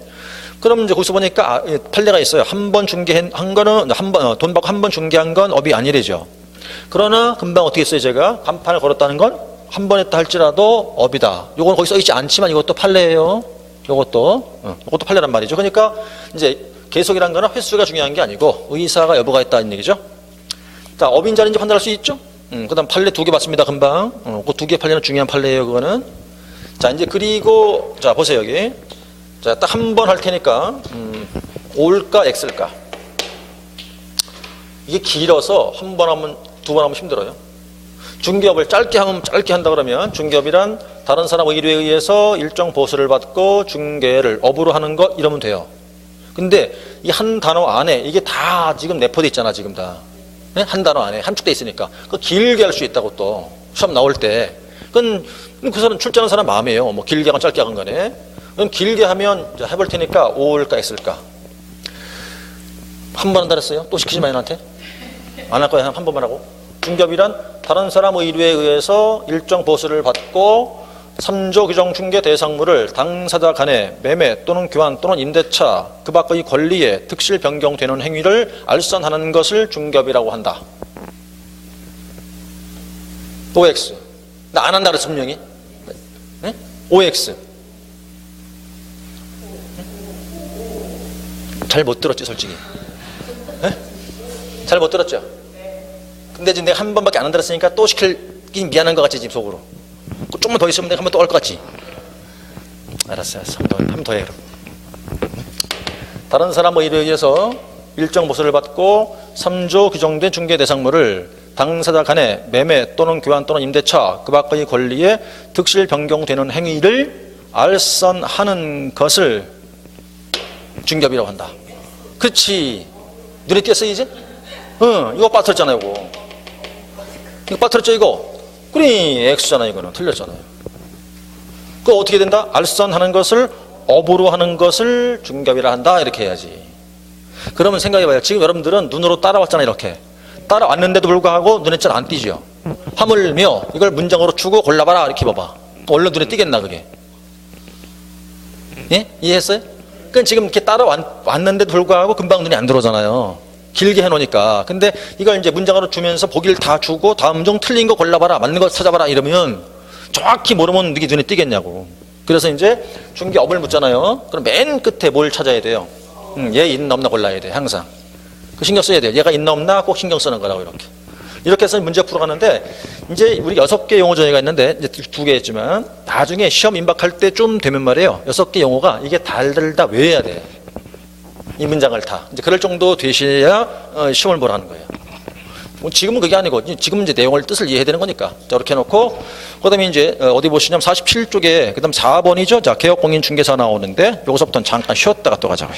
그럼 이제 거기서 보니까 판례가 있어요. 한 번 중개한 거는 돈 받고 한 번 중개한 건 업이 아니래죠. 그러나 금방 어떻게 했어요? 제가 간판을 걸었다는 건 한 번 했다 할지라도 업이다. 요건 거기 써 있지 않지만 이것도 판례예요. 이것도 판례란 말이죠. 그러니까 이제 계속이란 거는 횟수가 중요한 게 아니고 의사가 여부가 있다는 얘기죠. 자, 업인자인지 판단할 수 있죠. 그 다음 판례 2개 봤습니다. 금방. 그 2개 판례는 중요한 판례예요. 그거는. 자, 이제 그리고 자 보세요. 여기. 자, 딱 한 번 할 테니까 O일까 X일까? 이게 길어서 한 번 하면 두 번 하면 힘들어요. 중개업을 짧게 한다 그러면 중개업이란 다른 사람 의뢰에 의해서 일정 보수를 받고 중개를 업으로 하는 것 이러면 돼요. 근데 이 한 단어 안에 이게 다 지금 내포돼 있잖아. 지금 다. 네? 한 단어 안에 함축돼 있으니까 그 길게 할 수 있다고 또 시험 나올 때. 그건 그 사람 출제하는 사람 마음이에요. 뭐 길게 하건 짧게 하건 간에. 그럼 길게 하면 해볼 테니까 O일까 X일까? 한 번 한다 그랬어요? 또 시키지 마 얘한테. 안 할 거야. 한 번만 하고. 중개업이란 다른 사람 의뢰에 의해서 일정 보수를 받고 3조 규정 중개 대상물을 당사자 간의 매매 또는 교환 또는 임대차 그 밖의 권리에 특실 변경되는 행위를 알선하는 것을 중개업이라고 한다. OX. 나 안 한다 그랬어 분명히. 네? OX. 잘 못 들었지 솔직히. 네? 잘 못 들었죠? 근데 지금 내가 한 번밖에 안 한다 그랬으니까 또 시키긴 미안한 것 같지 지금 속으로. 조금만 더 있으면 내가 한 번 또 할 것 같지? 알았어. 한 번 더 해 그럼. 다른 사람 의뢰에 의해서 일정 보수를 받고 3조 규정된 중개 대상물을 당사자 간의 매매 또는 교환 또는 임대차 그 밖의 권리에 특실 변경되는 행위를 알선하는 것을 중기업이라고 한다. 그렇지. 눈에 띄었어 이제? 이거 빠뜨렸잖아요. 이거 빠뜨렸죠 이거? 그래 X잖아. 이거는 틀렸잖아요. 그 어떻게 된다? 알선하는 것을 업으로 하는 것을 중기업이라 한다. 이렇게 해야지. 그러면 생각해봐요. 지금 여러분들은 눈으로 따라왔잖아요. 이렇게 따라왔는데도 불구하고 눈에 잘 안 띄죠. 하물며 이걸 문장으로 주고 골라봐라. 이렇게 봐봐. 원래 눈에 띄겠나 그게? 예? 이해했어요? 그러니까 지금 이렇게 따라왔는데도 불구하고 금방 눈이 안 들어오잖아요. 길게 해놓으니까. 근데 이걸 이제 문장으로 주면서 보기를 다 주고 다음 문장 틀린 거 골라봐라. 맞는 거 찾아봐라. 이러면 정확히 모르면 이게 눈에 띄겠냐고. 그래서 이제 중기업을 묻잖아요. 그럼 맨 끝에 뭘 찾아야 돼요? 얘 있나 없나 골라야 돼. 항상. 그 신경 써야 돼요. 얘가 있나 없나 꼭 신경 쓰는 거라고 이렇게. 이렇게 해서 문제 풀어가는데 이제 우리 6개 용어 정의가 있는데 이제 2개 했지만 나중에 시험 임박할 때 좀 되면 말이에요. 6개 용어가 이게 달달 다 외워야 돼. 이 문장을 다. 이제 그럴 정도 되셔야 시험을 보라는 거예요. 지금은 그게 아니고 지금 이제 내용을 뜻을 이해해야 되는 거니까. 자, 이렇게 해놓고 그다음에 이제 어디 보시냐면 47쪽에 그다음 4번이죠. 자, 개혁공인중개사 나오는데 여기서부터는 잠깐 쉬었다가 또 가자고요.